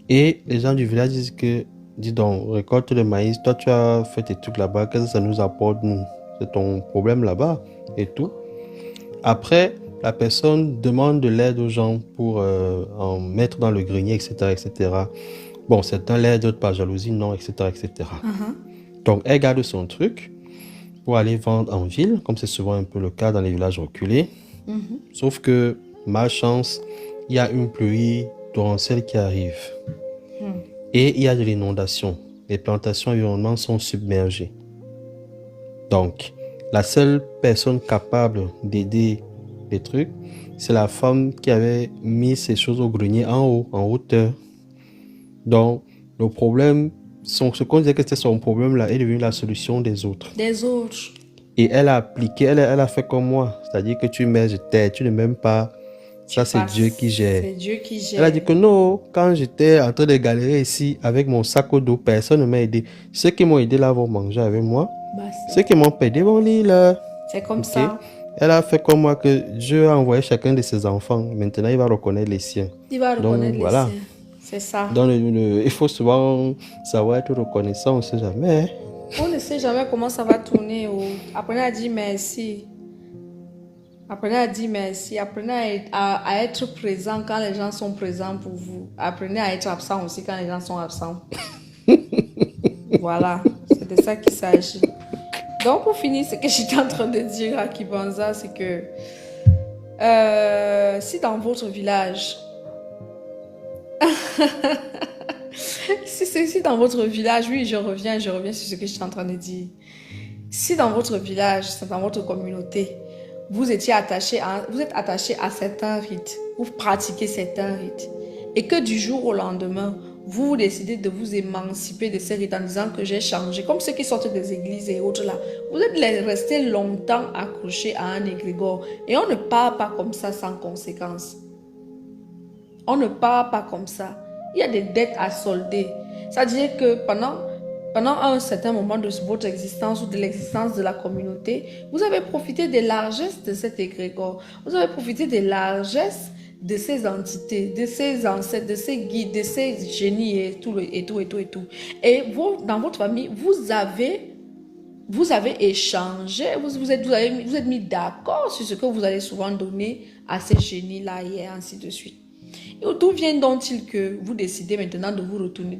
Et les gens du village disent que, dis donc, récolte de maïs, toi tu as fait tes trucs là-bas, qu'est-ce que ça nous apporte, nous? C'est ton problème là-bas et tout. Après, la personne demande de l'aide aux gens pour en mettre dans le grenier, etc., etc. Bon, certains l'aident, d'autres par jalousie, non, etc., etc. Donc, elle garde son truc pour aller vendre en ville, comme c'est souvent un peu le cas dans les villages reculés. Sauf que, malchance, il y a une pluie torrentielle qui arrive. Et il y a de l'inondation. Les plantations environnantes sont submergées. Donc, la seule personne capable d'aider les trucs, c'est la femme qui avait mis ces choses au grenier en haut, en hauteur. Donc, le problème, ce qu'on disait que c'était son problème là, est devenu la solution des autres. Des autres. Et elle a appliqué, elle a fait comme moi. C'est-à-dire que tu mets, je t'aide, tu ne m'aimes pas. Ça, c'est Dieu qui gère. C'est Dieu qui gère. Elle a dit que non, quand j'étais en train de galérer ici avec mon sac au dos, personne ne m'a aidé. Ceux qui m'ont aidé là vont manger avec moi. Ceux qui m'ont pas aidé vont lire là. C'est comme ça. Elle a fait comme moi que Dieu a envoyé chacun de ses enfants. Maintenant, il va reconnaître les siens. Il va reconnaître les siens. C'est ça. Donc, il faut souvent savoir être reconnaissant, on ne sait jamais. On ne sait jamais comment ça va tourner. Apprenez à dire merci. Apprenez à dire merci. Apprenez à être présent quand les gens sont présents pour vous. Apprenez à être absent aussi quand les gens sont absents. Voilà, c'est de ça qu'il s'agit. Donc, pour finir, ce que j'étais en train de dire à Kibanza, c'est que si dans votre village, si dans votre village, oui, je reviens sur ce que j'étais en train de dire. Si dans votre village, dans votre communauté, vous êtes attaché à certains rites, vous pratiquez certains rites, et que du jour au lendemain, vous décidez de vous émanciper de ces rites en disant que j'ai changé, comme ceux qui sortent des églises et autres là. Vous êtes restés longtemps accrochés à un égrégore, et on ne part pas comme ça sans conséquence. On ne part pas comme ça. Il y a des dettes à solder. C'est-à-dire que pendant un certain moment de votre existence ou de l'existence de la communauté, vous avez profité des largesses de cet égrégore. Vous avez profité des largesses de ces entités, de ces ancêtres, de ces guides, de ces génies et tout. Et vous, dans votre famille, vous avez échangé, vous êtes mis d'accord sur ce que vous allez souvent donner à ces génies-là et ainsi de suite. Et d'où vient donc-il que vous décidez maintenant de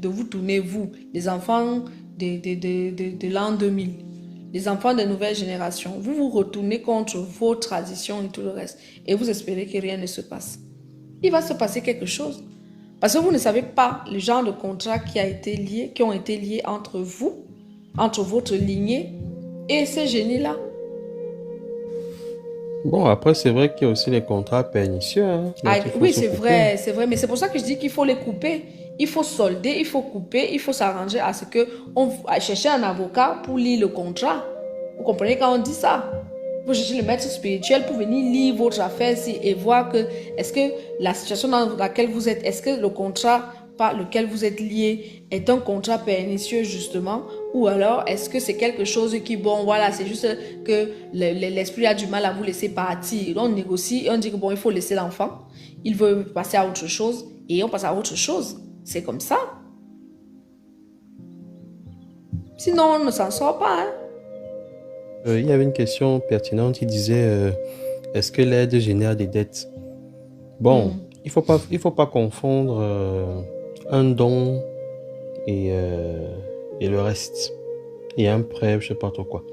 vous tourner, vous, les enfants de l'an 2000, les enfants de nouvelle génération, vous vous retournez contre vos traditions et tout le reste, et vous espérez que rien ne se passe. Il va se passer quelque chose. Parce que vous ne savez pas le genre de contrat qui ont été liés entre vous, entre votre lignée et ces génies-là. Bon, après, c'est vrai qu'il y a aussi les contrats pernicieux. Hein, oui, c'est vrai, mais c'est pour ça que je dis qu'il faut les couper. Il faut solder, il faut couper, il faut s'arranger à ce qu'on cherche un avocat pour lire le contrat. Vous comprenez quand on dit ça? Vous cherchez le maître spirituel pour venir lire votre affaire et voir que est-ce que la situation dans laquelle vous êtes, est-ce que le contrat par lequel vous êtes lié est un contrat pernicieux justement, ou alors est-ce que c'est quelque chose qui, bon voilà, c'est juste que l'esprit a du mal à vous laisser partir. On négocie et on dit que bon, il faut laisser l'enfant, il veut passer à autre chose et on passe à autre chose. C'est comme ça. Sinon, on ne s'en sort pas. Hein? Il y avait une question pertinente qui disait est-ce que l'aide génère des dettes? Bon, il faut pas confondre un don et le reste. Et un prêt, je sais pas trop quoi.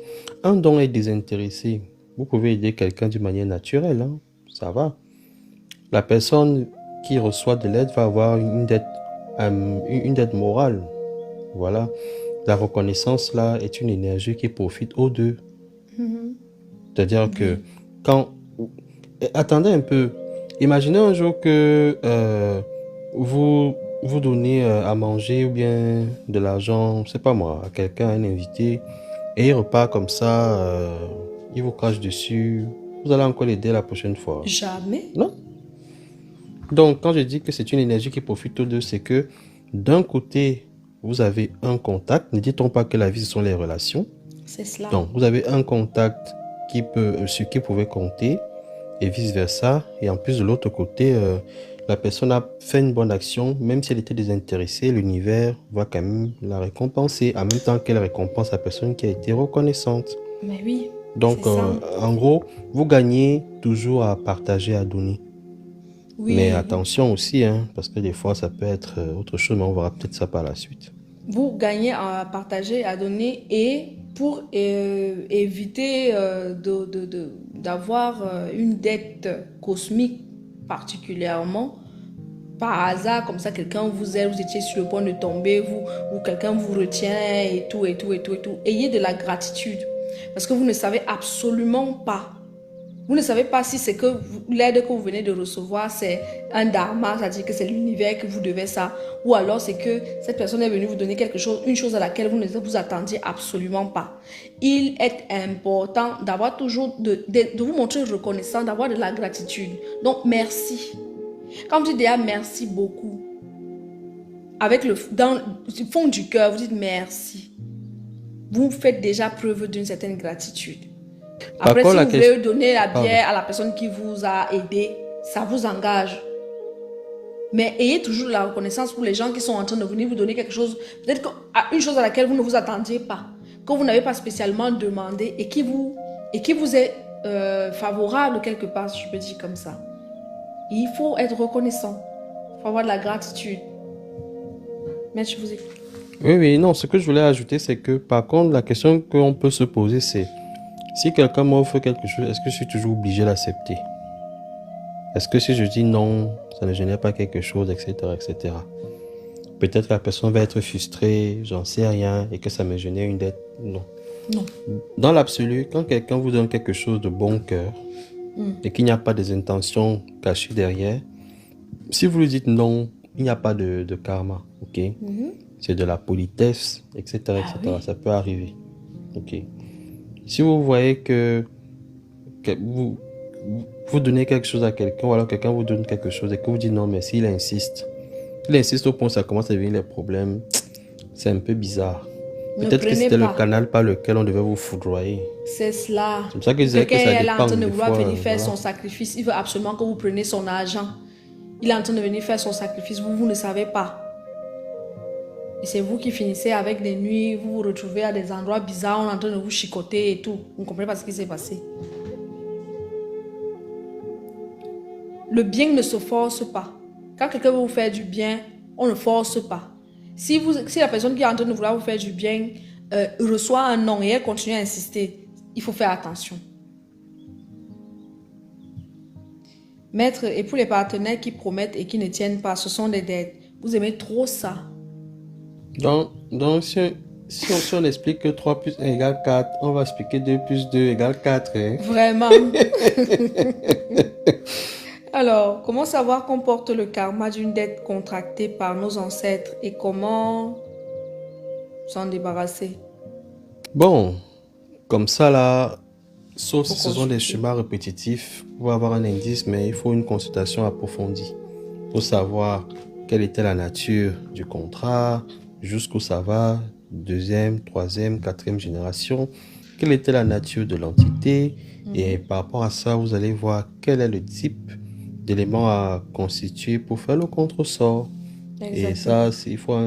Un don est désintéressé. Vous pouvez aider quelqu'un d'une manière naturelle, hein, ça va. La personne qui reçoit de l'aide va avoir une dette morale. Voilà. La reconnaissance là est une énergie qui profite aux deux. C'est-à-dire que quand... Attendez un peu. Imaginez un jour que vous donnez à manger ou bien de l'argent, je sais pas moi, à quelqu'un, à un invité, et il repart comme ça, il vous crache dessus, vous allez encore l'aider la prochaine fois? Jamais. Non. Donc, quand je dis que c'est une énergie qui profite aux deux, c'est que d'un côté, vous avez un contact. Ne dit-on pas que la vie, ce sont les relations? C'est cela. Donc, vous avez un contact sur qui vous pouvez compter et vice-versa. Et en plus, de l'autre côté, la personne a fait une bonne action, même si elle était désintéressée, l'univers va quand même la récompenser, en même temps qu'elle récompense la personne qui a été reconnaissante. Mais oui, Donc, c'est ça. en gros, vous gagnez toujours à partager, à donner. Mais Oui, attention aussi, hein, parce que des fois, ça peut être autre chose, mais on verra peut-être ça par la suite. vous gagnez à partager, à donner et pour éviter d'avoir une dette cosmique particulièrement, par hasard, comme ça, quelqu'un vous aide, vous étiez sur le point de tomber, ou quelqu'un vous retient et tout, et tout, et tout, et tout. Ayez de la gratitude parce que vous ne savez absolument pas. Vous ne savez pas si c'est que l'aide que vous venez de recevoir, c'est un dharma, c'est-à-dire que c'est l'univers que vous devez ça, ou alors c'est que cette personne est venue vous donner quelque chose, une chose à laquelle vous ne vous attendiez absolument pas. Il est important d'avoir toujours, de vous montrer reconnaissant, d'avoir de la gratitude. Donc, merci. Quand vous dites déjà merci beaucoup, dans le fond du cœur, vous dites merci. Vous faites déjà preuve d'une certaine gratitude. Après, si vous voulez donner la bière à la personne qui vous a aidé, ça vous engage. Mais ayez toujours de la reconnaissance pour les gens qui sont en train de venir vous donner quelque chose, peut-être une chose à laquelle vous ne vous attendiez pas, que vous n'avez pas spécialement demandé et qui vous est favorable quelque part, je peux dire comme ça. Et il faut être reconnaissant. Il faut avoir de la gratitude. Maître, je vous écoute. Oui, non, ce que je voulais ajouter, c'est que par contre, la question qu'on peut se poser, c'est si quelqu'un m'offre quelque chose, est-ce que je suis toujours obligé d'accepter? Est-ce que si je dis non, ça ne génère pas quelque chose, etc., etc. Peut-être que la personne va être frustrée, j'en sais rien, et que ça me génère une dette. Non. Non. Dans l'absolu, quand quelqu'un vous donne quelque chose de bon cœur, et qu'il n'y a pas des intentions cachées derrière, si vous lui dites non, il n'y a pas de karma, ok? C'est de la politesse, etc., etc. Oui. Ça peut arriver, ok? Si vous voyez que vous donnez quelque chose à quelqu'un, ou alors quelqu'un vous donne quelque chose et que vous dites non, mais s'il insiste au point où ça commence à devenir les problèmes, c'est un peu bizarre. Peut-être que c'était le canal par lequel on devait vous foudroyer. C'est cela. C'est pour ça que je disais que ça dépend. Quelqu'un est en train de vouloir venir faire son sacrifice. Il veut absolument que vous preniez son argent. Il est en train de venir faire son sacrifice. Vous ne savez pas. Et c'est vous qui finissez avec des nuits. Vous vous retrouvez à des endroits bizarres. On est en train de vous chicoter et tout. Vous ne comprenez pas ce qui s'est passé. Le bien ne se force pas. Quand quelqu'un veut vous faire du bien, on ne force pas. Si la personne qui est en train de vouloir vous faire du bien reçoit un non et elle continue à insister, il faut faire attention. Maître, et pour les partenaires qui promettent et qui ne tiennent pas, ce sont des dettes. Vous aimez trop ça. Donc si on explique que 3 plus 1 égale 4, on va expliquer 2 plus 2 égale 4. Hein? Vraiment. Alors, comment savoir qu'on porte le karma d'une dette contractée par nos ancêtres et comment s'en débarrasser? Bon, comme ça là, sauf si ce sont des schémas répétitifs, vous pouvez avoir un indice, mais il faut une consultation approfondie pour savoir quelle était la nature du contrat, jusqu'où ça va, deuxième, troisième, quatrième génération, quelle était la nature de l'entité, et par rapport à ça, vous allez voir quel est le type d'éléments à constituer pour faire le contre-sort. Exactement. Et ça, il faut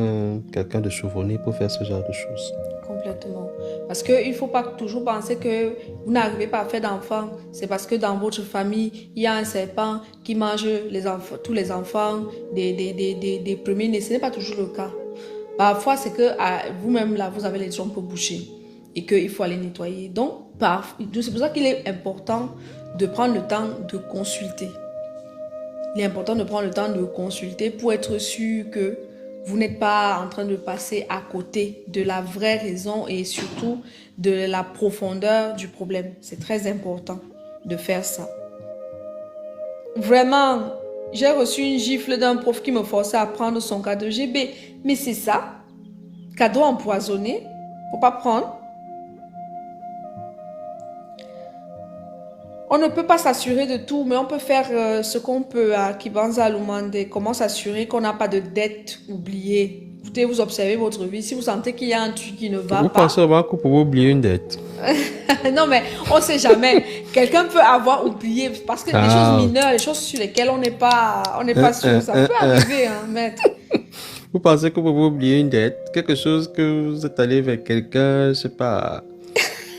quelqu'un de chevronné pour faire ce genre de choses. Complètement. Parce qu'il ne faut pas toujours penser que vous n'arrivez pas à faire d'enfants. C'est parce que dans votre famille, il y a un serpent qui mange tous les enfants des premiers-nés. Ce n'est pas toujours le cas. Parfois, c'est que vous-même, là, vous avez les trompes bouchées et qu'il faut aller nettoyer. Donc, c'est pour ça qu'il est important de prendre le temps de consulter. Il est important de prendre le temps de consulter pour être sûr que vous n'êtes pas en train de passer à côté de la vraie raison et surtout de la profondeur du problème. C'est très important de faire ça. Vraiment, j'ai reçu une gifle d'un prof qui me forçait à prendre son cadeau GB. Mais c'est ça, cadeau empoisonné, faut pas prendre. On ne peut pas s'assurer de tout, mais on peut faire ce qu'on peut à Kibanza Lumande. Comment s'assurer qu'on n'a pas de dette oubliée? Écoutez, vous observez votre vie. Si vous sentez qu'il y a un truc qui ne va Vous pas, pensez vraiment que vous pouvez oublier une dette? non, mais on sait jamais. Quelqu'un peut avoir oublié parce que les choses Ah, mineures, les choses sur lesquelles on n'est pas sûr, ça peut un. arriver, hein, maître. Vous pensez que vous pouvez oublier une dette? Quelque chose que vous êtes allé vers quelqu'un, je sais pas.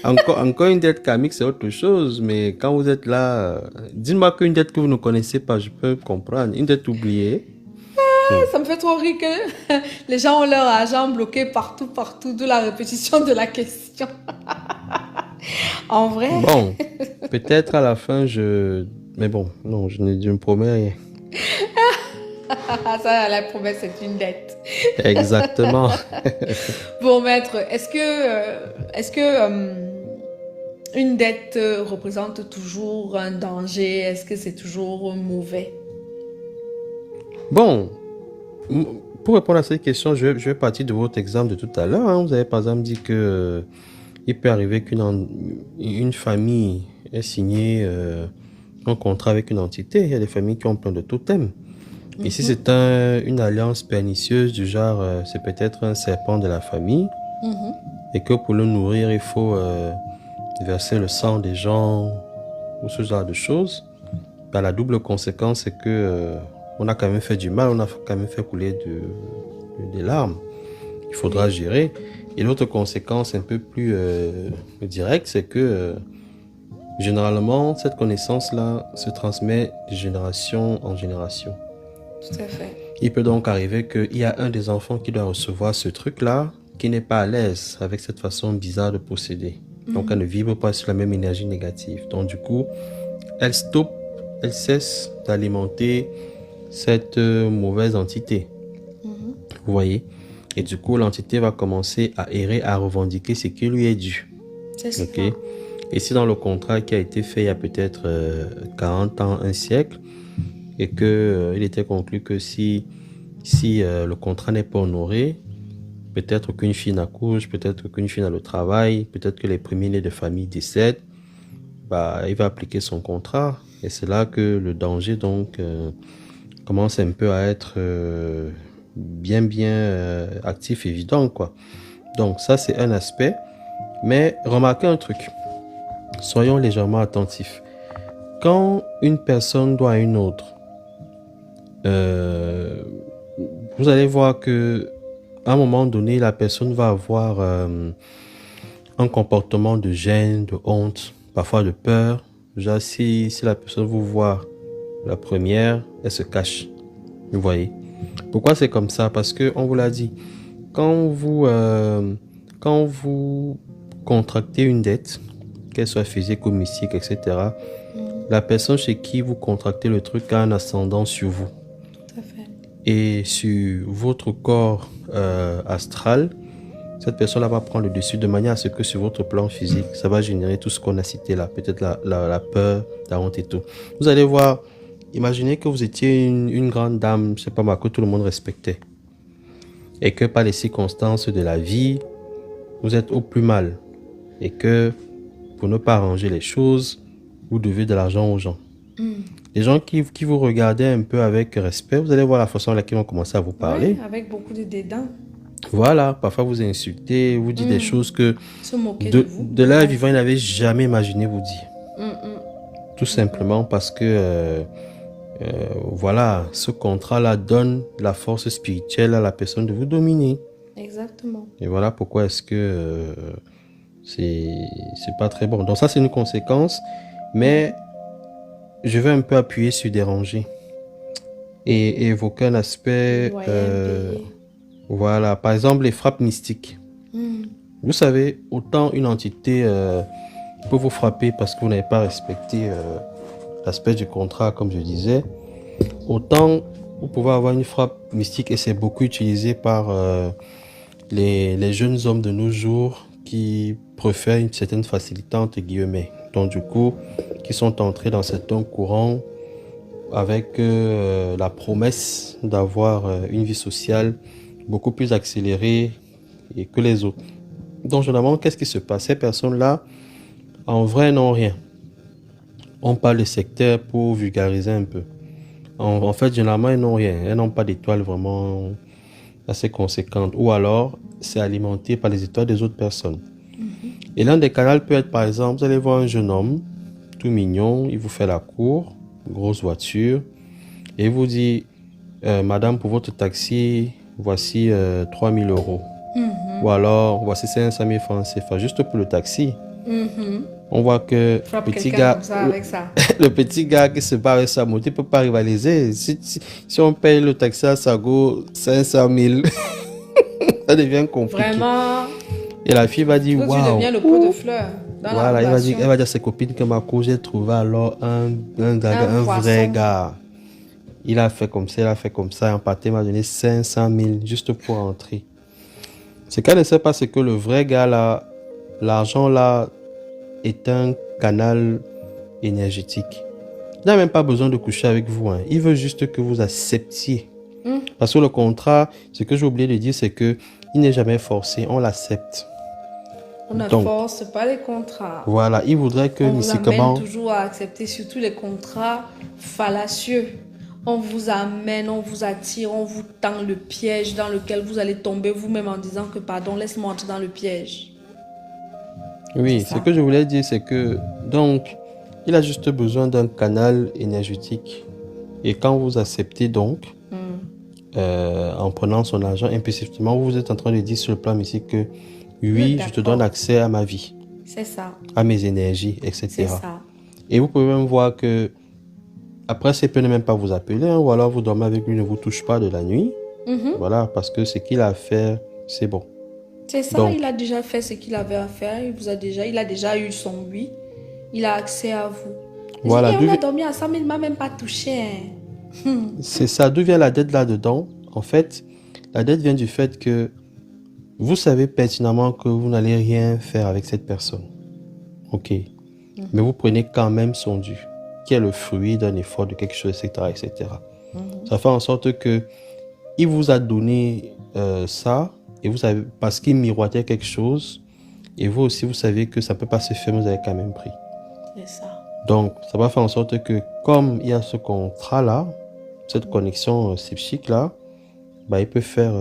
Encore une dette karmique, c'est autre chose, mais quand vous êtes là, dites-moi qu'une dette que vous ne connaissez pas, je peux comprendre. Une dette oubliée. Hmm. Ça me fait trop rire que les gens ont leur argent bloqué partout, partout, d'où la répétition de la question. En vrai, Bon, peut-être à la fin, Mais bon, non, je ne promets rien. ça, la promesse, c'est une dette. Exactement. Bon, maître, est-ce que une dette représente toujours un danger? Est-ce que c'est toujours mauvais? Bon, m- pour répondre à cette question, je vais partir de votre exemple de tout à l'heure, hein. Vous avez par exemple dit que il peut arriver une famille ait signé un contrat avec une entité. Il y a des familles qui ont plein de totems. Et si Mhm, c'est une alliance pernicieuse du genre, c'est peut-être un serpent de la famille, mhm. et que pour le nourrir, il faut verser le sang des gens ou ce genre de choses, ben, la double conséquence, c'est que on a quand même fait du mal, on a quand même fait couler des larmes. Il faudra Oui. gérer. Et l'autre conséquence un peu plus directe, c'est que généralement, cette connaissance-là se transmet de génération en génération. Tout à fait. Il peut donc arriver qu'il y a un des enfants qui doit recevoir ce truc-là, qui n'est pas à l'aise avec cette façon bizarre de procéder. Donc, elle ne Mhm. vibre pas sur la même énergie négative. Donc, du coup, elle stoppe, elle cesse d'alimenter cette mauvaise entité. Mhm. Vous voyez? Et du coup, l'entité va commencer à errer, à revendiquer ce qui lui est dû. C'est Ok? ça. Et si dans le contrat qui a été fait il y a peut-être 40 ans, un siècle, et que il était conclu que si le contrat n'est pas honoré, peut-être qu'une fille n'accouche, peut-être qu'une fille n'a le travail, peut-être que les premiers-nés de famille décèdent, bah, il va appliquer son contrat. Et c'est là que le danger donc commence un peu à être bien actif, évident, quoi. Donc ça, c'est un aspect. Mais remarquez un truc. Soyons légèrement attentifs. Quand une personne doit à une autre, euh, vous allez voir que à un moment donné, la personne va avoir un comportement de gêne, de honte, parfois de peur. Déjà, si la personne vous voit la première, elle se cache. Vous voyez. Pourquoi c'est comme ça? Parce que on vous l'a dit. Quand quand vous contractez une dette, qu'elle soit physique ou mystique, etc., Mhm. la personne chez qui vous contractez le truc a un ascendant sur vous. Tout à fait. Et sur votre corps astral, cette personne-là va prendre le dessus de manière à ce que sur votre plan physique, ça va générer tout ce qu'on a cité là, peut-être la peur, la honte et tout. Vous allez voir, imaginez que vous étiez une grande dame, je sais pas moi, que tout le monde respectait. Et que par les circonstances de la vie, vous êtes au plus mal. Et que pour ne pas arranger les choses, vous devez de l'argent aux gens. Mhm. Les gens qui vous regardaient un peu avec respect, vous allez voir la façon à laquelle ils vont commencer à vous Ouais, parler. avec beaucoup de dédain. Voilà, parfois vous insultez, vous dites des Mhm. choses que Se moquer de vous. de leur Ouais. vivant, ils n'avaient jamais imaginé vous dire. Mhm. Tout simplement parce que, voilà, ce contrat-là donne la force spirituelle à la personne de vous dominer. Exactement. Et voilà pourquoi est-ce que c'est pas très bon. Donc ça, c'est une conséquence. Mais Mhm. je vais un peu appuyer sur déranger et évoquer un Les aspect, loyers impayés. voilà, par exemple les frappes mystiques. Mhm. Vous savez, autant une entité peut vous frapper parce que vous n'avez pas respecté l'aspect du contrat, comme je disais, autant vous pouvez avoir une frappe mystique et c'est beaucoup utilisé par les jeunes hommes de nos jours qui préfèrent une certaine facilité entre guillemets. Donc du coup, qui sont entrés dans certains courants avec la promesse d'avoir une vie sociale beaucoup plus accélérée que les autres. Donc généralement, qu'est-ce qui se passe? Ces personnes-là, en vrai, n'ont rien. on parle de secteur pour vulgariser un peu. En fait, généralement, elles n'ont rien. Elles n'ont pas d'étoiles vraiment assez conséquentes. Ou alors, c'est alimenté par les étoiles des autres personnes. Et l'un des canaux peut être, par exemple, vous allez voir un jeune homme, tout mignon, il vous fait la cour, grosse voiture, et il vous dit, Madame, pour votre taxi, voici 3 000 euros. Ou alors, voici 500 000 francs CFA, juste pour le taxi. On voit que Frappe petit quelqu'un gars, comme ça avec ça. le petit gars qui se bat avec sa moto, il ne peut pas rivaliser. Si on paye le taxi à Sago 500 000, ça devient compliqué. Vraiment, Et la fille va dire, toi, tu waouh. deviens le pot de fleurs dans la Voilà, relation. elle va dire à ses copines que ma cour, j'ai trouvé alors un vrai poisson. gars. Il a fait comme ça, il a fait comme ça. Un pâté m'a donné 500 000 juste pour entrer. Ce qu'elle ne sait pas, c'est que le vrai gars là, l'argent là, est un canal énergétique. Il n'a même pas besoin de coucher avec vous. Hein. Il veut juste que vous acceptiez. Parce que le contrat, ce que j'ai oublié de dire, c'est que il n'est jamais forcé, on l'accepte. On ne Donc, force pas les contrats. Voilà, il voudrait que On vous mystiquement... amène toujours à accepter surtout les contrats fallacieux. On vous amène, on vous attire, on vous tend le piège dans lequel vous allez tomber vous-même en disant que pardon, laisse-moi entrer dans le piège. Oui, C'est ce ça. que je voulais dire, c'est que, donc, il a juste besoin d'un canal énergétique. Et quand vous acceptez donc, en prenant son argent impulsivement, vous êtes en train de dire sur le plan mystique que, oui, je te donne accès à ma vie, C'est ça. à mes énergies, C'est etc. ça. Et vous pouvez même voir que, après, c'est peut ne même pas vous appeler, hein, ou alors vous dormez avec lui, ne vous touche pas de la nuit. Voilà, parce que ce qu'il a à faire, c'est bon. C'est ça, Donc, il a déjà fait ce qu'il avait à faire. Il a déjà eu son oui. Il a accès à vous. voilà, On a dormi ensemble, il ne m'a même pas touché. Hein. c'est ça. D'où vient la dette là-dedans? En fait, la dette vient du fait que vous savez pertinemment que vous n'allez rien faire avec cette personne. Ok. Mais vous prenez quand même son dû, qui est le fruit d'un effort, de quelque chose, etc., etc. Ça fait en sorte que il vous a donné ça, et vous savez, parce qu'il miroitait quelque chose, et vous aussi, vous savez que ça ne peut pas se faire, mais vous avez quand même pris. C'est ça. Donc, ça va faire en sorte que, comme il y a ce contrat-là, cette connexion psychique-là, bah, il peut faire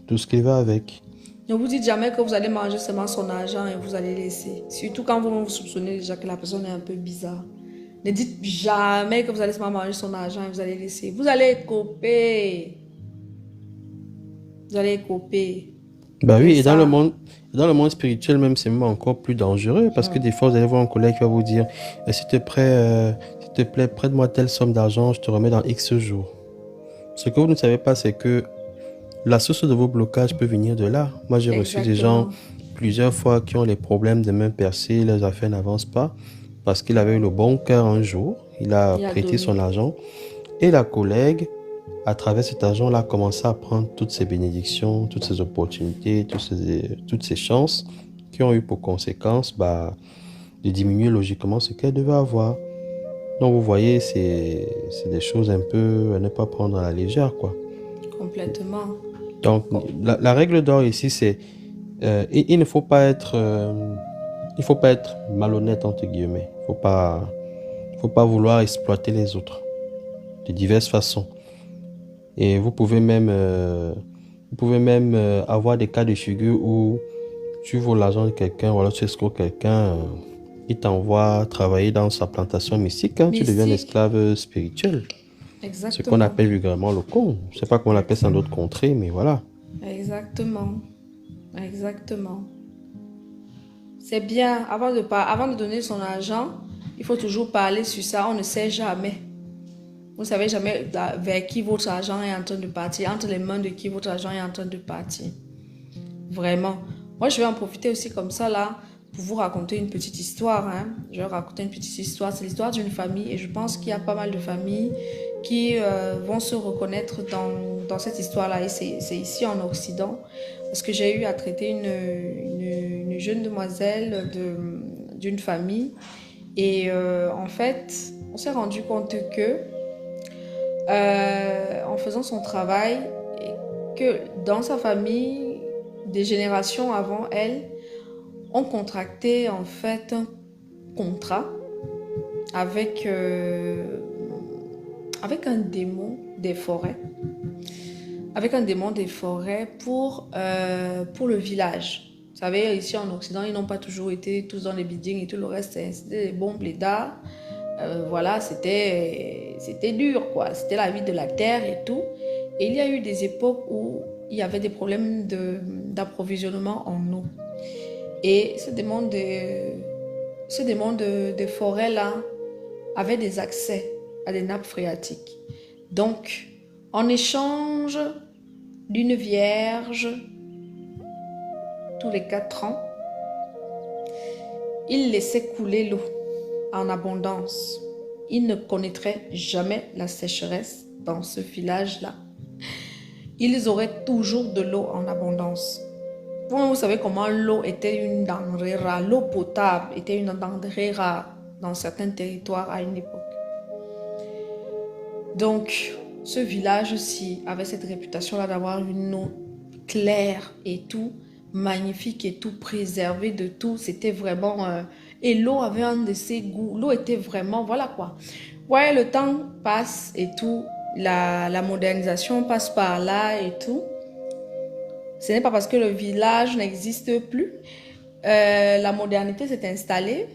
tout ce qu'il va avec. Ne vous dites jamais que vous allez manger seulement son argent et vous allez laisser. Surtout quand vous soupçonnez déjà que la personne est un peu bizarre. Ne dites jamais que vous allez seulement manger son argent et vous allez laisser. Vous allez couper. Vous allez couper. Bah oui, C'est et ça. dans le monde spirituel même, c'est même encore plus dangereux parce que des fois, vous allez voir un collègue qui va vous dire, s'il te plaît, prête-moi telle somme d'argent, je te remets dans X jours. Ce que vous ne savez pas, c'est que la source de vos blocages peut venir de là. Moi, j'ai reçu des gens plusieurs fois qui ont les problèmes de main percée, leurs affaires n'avancent pas parce qu'il avait eu le bon cœur un jour, il a prêté son argent et la collègue, à travers cet argent-là, a commencé à prendre toutes ces bénédictions, toutes ces opportunités, toutes ces chances qui ont eu pour conséquence de diminuer logiquement ce qu'elle devait avoir. Donc, vous voyez, c'est des choses un peu à ne pas prendre à la légère, quoi. Complètement. Donc, la règle d'or ici, c'est il ne faut pas être malhonnête, entre guillemets. Il ne faut pas vouloir exploiter les autres de diverses façons. Et vous pouvez même avoir des cas de figure où tu voles l'argent de quelqu'un ou alors tu escroques quelqu'un, il t'envoie travailler dans sa plantation mystique, hein, tu deviens un esclave spirituel. Exactement. Ce qu'on appelle vulgairement le con. Je ne sais pas comment on l'appelle dans d'autres contrées, mais voilà. Exactement. Exactement. C'est bien, avant de donner son argent, il faut toujours parler sur ça, on ne sait jamais. Vous ne savez jamais vers qui votre argent est en train de partir, entre les mains de qui votre argent est en train de partir. Vraiment. Moi, je vais en profiter aussi comme ça, là, pour vous raconter une petite histoire. Hein. Je vais raconter une petite histoire. C'est l'histoire d'une famille et je pense qu'il y a pas mal de familles qui vont se reconnaître dans cette histoire-là. Et c'est ici en Occident. Parce que j'ai eu à traiter une jeune demoiselle d'une famille. Et en fait, on s'est rendu compte que en faisant son travail, que dans sa famille, des générations avant elle, ont contracté en fait un contrat avec, avec un démon des forêts. Avec un démon des forêts pour le village. Vous savez, ici en Occident, ils n'ont pas toujours été tous dans les buildings et tout le reste, c'était des bons blédards. Voilà, c'était dur, quoi. C'était la vie de la terre et tout. Et il y a eu des époques où il y avait des problèmes d'approvisionnement en eau. Et ce démon de forêt-là avait des accès à des nappes phréatiques. Donc, en échange d'une vierge, tous les 4 ans, il laissait couler l'eau en abondance. Il ne connaîtrait jamais la sécheresse dans ce village-là. Ils auraient toujours de l'eau en abondance. Vous savez comment l'eau était une denrée rare. L'eau potable était une denrée rare dans certains territoires à une époque. Donc, ce village-ci avait cette réputation-là d'avoir une eau claire et tout, magnifique et tout, préservée de tout. C'était vraiment... et l'eau avait un de ses goûts. L'eau était vraiment... Voilà quoi. Ouais, le temps passe et tout. La modernisation passe par là et tout. Ce n'est pas parce que le village n'existe plus. La modernité s'est installée.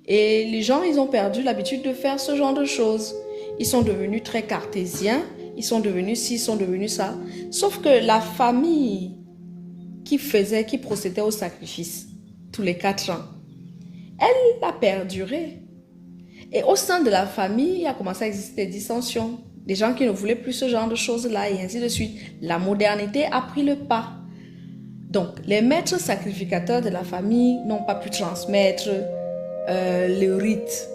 Et les gens, ils ont perdu l'habitude de faire ce genre de choses. Ils sont devenus très cartésiens. Ils sont devenus ci, ils sont devenus ça. Sauf que la famille qui procédait au sacrifice tous les 4 ans, elle a perduré. Et au sein de la famille, il a commencé à exister des dissensions. Des gens qui ne voulaient plus ce genre de choses-là et ainsi de suite. La modernité a pris le pas. Donc, les maîtres sacrificateurs de la famille n'ont pas pu transmettre le rite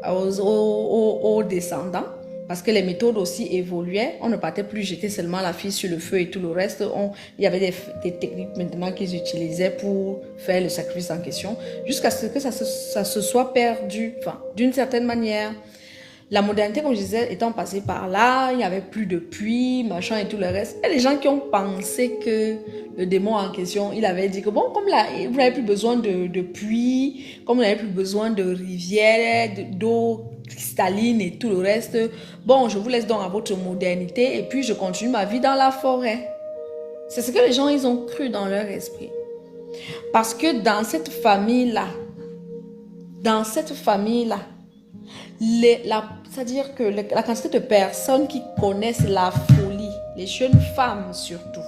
aux descendants parce que les méthodes aussi évoluaient. On ne partait plus jeter seulement la fille sur le feu et tout le reste. Il y avait des techniques maintenant qu'ils utilisaient pour faire le sacrifice en question jusqu'à ce que ça se soit perdu, enfin, d'une certaine manière. La modernité, comme je disais, étant passée par là, il n'y avait plus de puits, machin et tout le reste. Et les gens qui ont pensé que le démon en question, il avait dit que bon, comme là, vous n'avez plus besoin de puits, comme vous n'avez plus besoin de rivières, d'eau cristalline et tout le reste, bon, je vous laisse donc à votre modernité et puis je continue ma vie dans la forêt. C'est ce que les gens, ils ont cru dans leur esprit. Parce que dans cette famille-là, c'est-à-dire que la quantité de personnes qui connaissent la folie, les jeunes femmes surtout,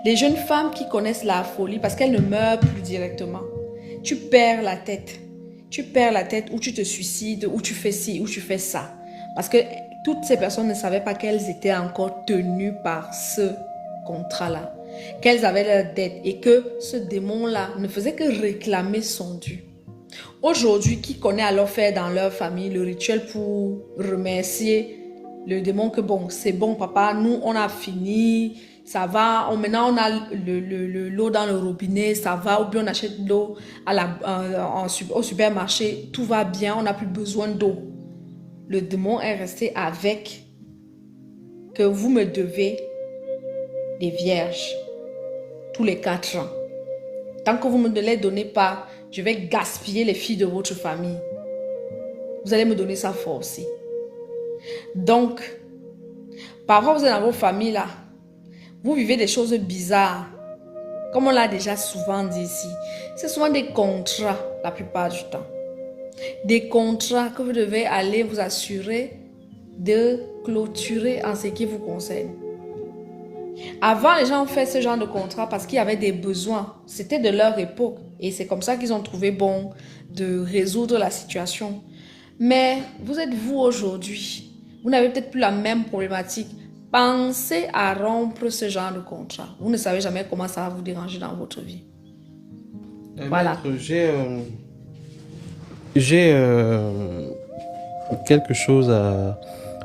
les jeunes femmes qui connaissent la folie parce qu'elles ne meurent plus directement, tu perds la tête ou tu te suicides ou tu fais ci ou tu fais ça parce que toutes ces personnes ne savaient pas qu'elles étaient encore tenues par ce contrat-là, qu'elles avaient leur dette et que ce démon-là ne faisait que réclamer son dû. Aujourd'hui, qui connaît alors faire dans leur famille le rituel pour remercier le démon que bon, c'est bon papa, nous on a fini, ça va, maintenant on a l'eau dans le robinet, ça va, ou bien on achète de l'eau au supermarché, tout va bien, on n'a plus besoin d'eau. Le démon est resté avec que vous me devez des vierges tous les 4 ans. Tant que vous ne me les donnez pas, je vais gaspiller les filles de votre famille. Vous allez me donner ça forcé. Donc, parfois vous êtes dans vos familles là, vous vivez des choses bizarres. Comme on l'a déjà souvent dit ici, c'est souvent des contrats la plupart du temps. Des contrats que vous devez aller vous assurer de clôturer en ce qui vous concerne. Avant, les gens ont fait ce genre de contrat parce qu'il y avait des besoins. C'était de leur époque. Et c'est comme ça qu'ils ont trouvé bon de résoudre la situation. Mais vous êtes vous aujourd'hui. Vous n'avez peut-être plus la même problématique. Pensez à rompre ce genre de contrat. Vous ne savez jamais comment ça va vous déranger dans votre vie. Voilà. Maître, j'ai quelque chose à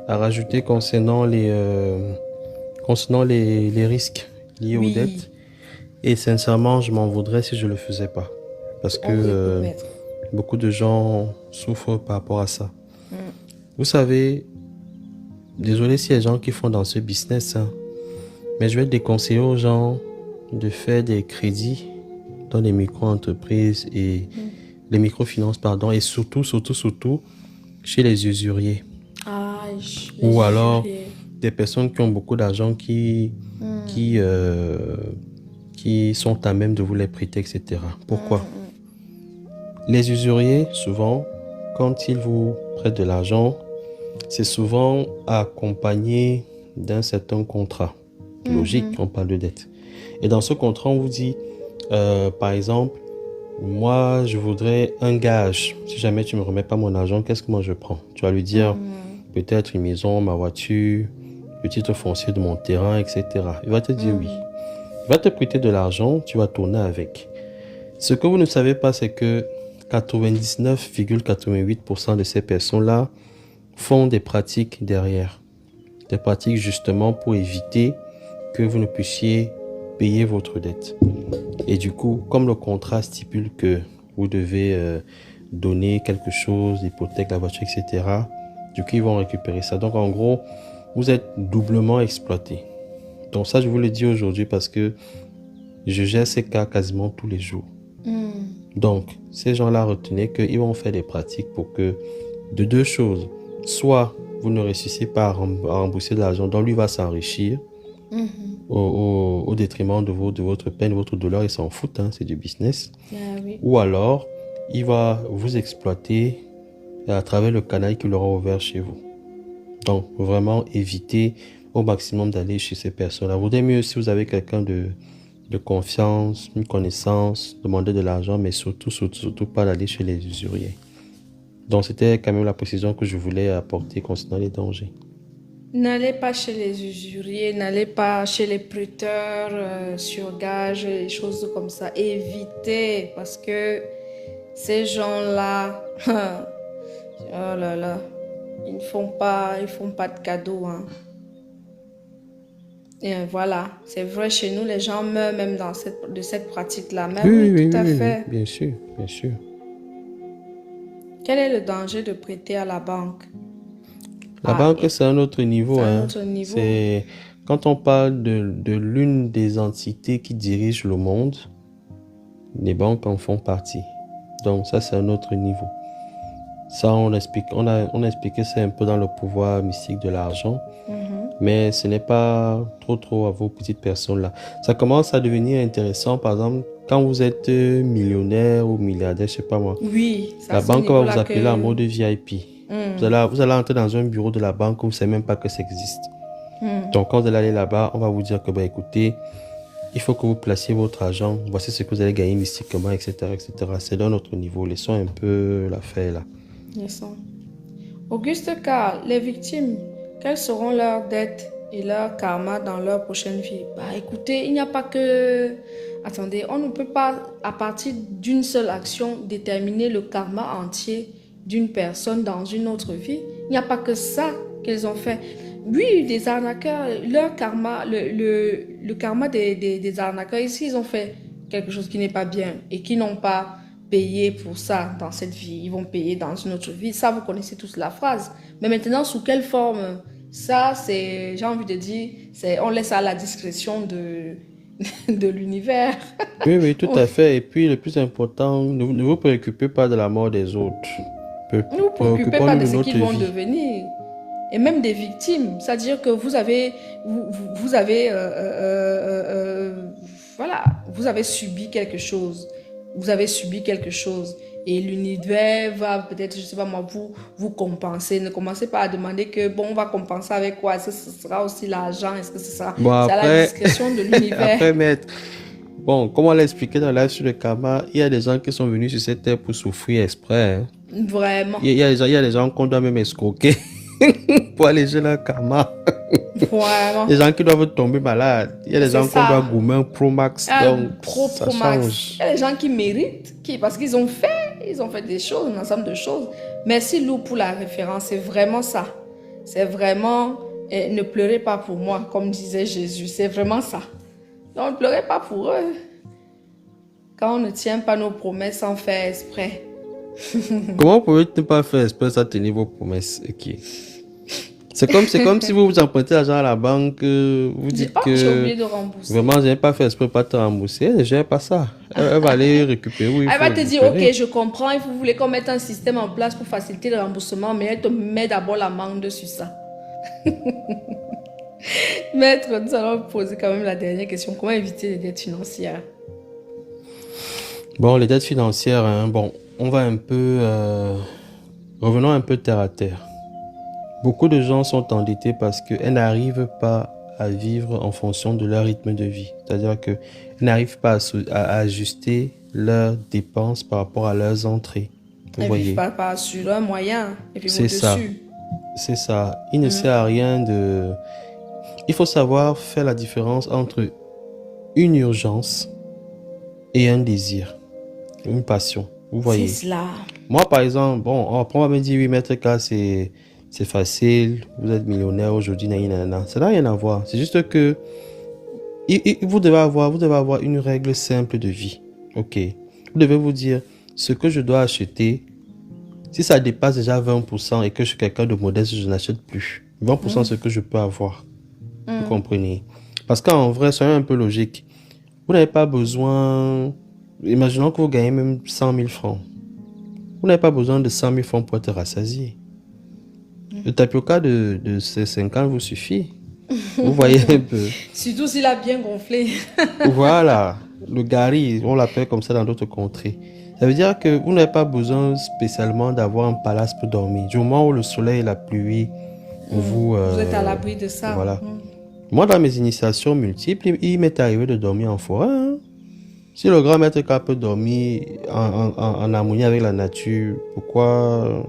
rajouter concernant les risques liés aux dettes. Et sincèrement, je m'en voudrais si je ne le faisais pas. Parce que beaucoup de gens souffrent par rapport à ça. Vous savez, désolé s'il y a des gens qui font dans ce business, hein, mais je vais déconseiller aux gens de faire des crédits dans les micro-entreprises et les microfinances, pardon, et surtout, chez les usuriers. Ah, Ou les alors usuriers. des personnes qui ont beaucoup d'argent qui, qui sont à même de vous les prêter, etc. Pourquoi? Les usuriers, souvent, quand ils vous prêtent de l'argent, c'est souvent accompagné d'un certain contrat. Logique, on parle de dette. Et dans ce contrat, on vous dit, par exemple, moi, je voudrais un gage. Si jamais tu ne me remets pas mon argent, qu'est-ce que moi je prends? Tu vas lui dire peut-être une maison, ma voiture, le titre foncier de mon terrain, etc. Il va te dire oui. Il va te prêter de l'argent, tu vas tourner avec. Ce que vous ne savez pas, c'est que 99,88% de ces personnes-là font des pratiques derrière. Des pratiques justement pour éviter que vous ne puissiez payer votre dette. Et du coup, comme le contrat stipule que vous devez donner quelque chose, l'hypothèque, la voiture, etc., du coup, ils vont récupérer ça. Donc, en gros, vous êtes doublement exploité. Donc, ça, je vous le dis aujourd'hui parce que je gère ces cas quasiment tous les jours. Donc, ces gens-là, retenez qu'ils vont faire des pratiques pour que, de deux choses, soit vous ne réussissez pas à rembourser de l'argent, donc lui va s'enrichir au détriment de votre peine, votre douleur, il s'en fout, hein, c'est du business. Oui. Ou alors, il va vous exploiter à travers le canal qu'il aura ouvert chez vous. Donc, vraiment, évitez au maximum d'aller chez ces personnes-là. Vous vaudrait mieux si vous avez quelqu'un de confiance, une connaissance, demander de l'argent, mais surtout pas d'aller chez les usuriers. Donc, c'était quand même la précision que je voulais apporter concernant les dangers. N'allez pas chez les usuriers, n'allez pas chez les prêteurs sur gage, les choses comme ça. Évitez, parce que ces gens-là, oh là là, ils ne font pas de cadeaux, hein. Et voilà, c'est vrai, chez nous, les gens meurent même de cette pratique-là. Mais oui, tout à fait. Bien sûr, bien sûr. Quel est le danger de prêter à la banque? La banque, c'est un autre niveau. C'est hein. un autre niveau. C'est quand on parle de l'une des entités qui dirigent le monde, les banques en font partie. Donc ça, c'est un autre niveau. Ça, on a expliqué ça un peu dans le pouvoir mystique de l'argent. Mais ce n'est pas trop à vos petites personnes-là. Ça commence à devenir intéressant, par exemple, quand vous êtes millionnaire ou milliardaire, je sais pas moi. Oui, ça, la banque va vous appeler en mode VIP. Vous allez entrer dans un bureau de la banque, vous ne savez même pas que ça existe. Donc, quand vous allez aller là-bas, on va vous dire que, écoutez, il faut que vous placiez votre argent. Voici ce que vous allez gagner mystiquement, etc., etc. C'est d'un autre niveau. Laissons un peu l'affaire là. Laissons. Auguste Carl, les victimes, quelles seront leurs dettes et leur karma dans leur prochaine vie? Écoutez, il n'y a pas que... Attendez, on ne peut pas, à partir d'une seule action, déterminer le karma entier d'une personne dans une autre vie. Il n'y a pas que ça qu'ils ont fait. Oui, des arnaqueurs, leur karma, le karma des arnaqueurs, ici, ils ont fait quelque chose qui n'est pas bien et qui n'ont pas payé pour ça dans cette vie. Ils vont payer dans une autre vie. Ça, vous connaissez tous la phrase. Mais maintenant, sous quelle forme? Ça, c'est, j'ai envie de dire, on laisse à la discrétion de l'univers. Oui, tout à fait. Et puis, le plus important, ne vous préoccupez pas de la mort des autres. Ne vous préoccupez pas de ce qu'ils vont devenir. Et même des victimes. C'est-à-dire que vous avez subi quelque chose. Vous avez subi quelque chose. Et l'univers va peut-être, je ne sais pas moi, vous compenser. Ne commencez pas à demander que, on va compenser avec quoi? Est-ce que ce sera aussi l'argent? Est-ce que ce sera... c'est à la discrétion de l'univers. Après, maître, comme on l'a expliqué dans la sur le karma, il y a des gens qui sont venus sur cette terre pour souffrir exprès. Hein. Vraiment. Il y a des gens qu'on doit même escroquer pour alléger leur karma. Vraiment. Les gens qui doivent tomber malades. Il y a des gens qu'on doit gommer un Pro Max. Donc, Pro Max. Il y a des gens qui méritent, parce qu'ils ont fait des choses, un ensemble de choses. Merci Lou pour la référence. C'est vraiment ça. C'est vraiment, ne pleurez pas pour moi, comme disait Jésus. C'est vraiment ça. Donc, ne pleurez pas pour eux. Quand on ne tient pas nos promesses sans faire exprès. Comment pouvez-vous ne pas faire exprès à tenir vos promesses? Ok. C'est comme si vous vous empruntez l'argent à la banque, vous Dis, dites oh, j'ai que oublié de rembourser. vraiment, je n'ai pas fait exprès pas te rembourser. Elle ne gère pas ça. Elle va aller récupérer où il Elle faut va te dire, ok, récupérer. je comprends, il faut vous voulez qu'on mette un système en place pour faciliter le remboursement, mais elle te met d'abord l'amende sur ça. Maître, nous allons poser quand même la dernière question. Comment éviter les dettes financières? Bon, les dettes financières, hein, bon, on va un peu... revenons un peu terre à terre. Beaucoup de gens sont endettés parce qu'elles n'arrivent pas à vivre en fonction de leur rythme de vie. C'est-à-dire qu'elles n'arrivent pas à ajuster leurs dépenses par rapport à leurs entrées. Vous Elles ne vivent voyez, pas sur un moyen, elles vivent c'est ça. au-dessus. C'est ça. Il ne sert à rien de... Il faut savoir faire la différence entre une urgence et un désir, une passion. Vous C'est voyez. cela. Moi, par exemple, bon, après on va me dire, oui, maître K, c'est facile, vous êtes millionnaire aujourd'hui, nanana. Ça n'a rien à voir. C'est juste que vous devez avoir une règle simple de vie. Ok. Vous devez vous dire, ce que je dois acheter, si ça dépasse déjà 20% et que je suis quelqu'un de modeste, je n'achète plus. 20% c'est ce que je peux avoir. Vous comprenez? Parce qu'en vrai, soyons un peu logique. Vous n'avez pas besoin... Imaginons que vous gagnez même 100 000 francs. Vous n'avez pas besoin de 100 000 francs pour être rassasié. Le tapioca de ces 50 vous suffit. Vous voyez un peu. Surtout s'il a bien gonflé. Voilà. Le gari, on l'appelle comme ça dans d'autres contrées. Ça veut dire que vous n'avez pas besoin spécialement d'avoir un palace pour dormir. Du moment où le soleil et la pluie vous... Vous êtes à l'abri de ça. Voilà. Moi, dans mes initiations multiples, il m'est arrivé de dormir en forêt. Hein. Si le grand maître K peut dormir en harmonie avec la nature, pourquoi...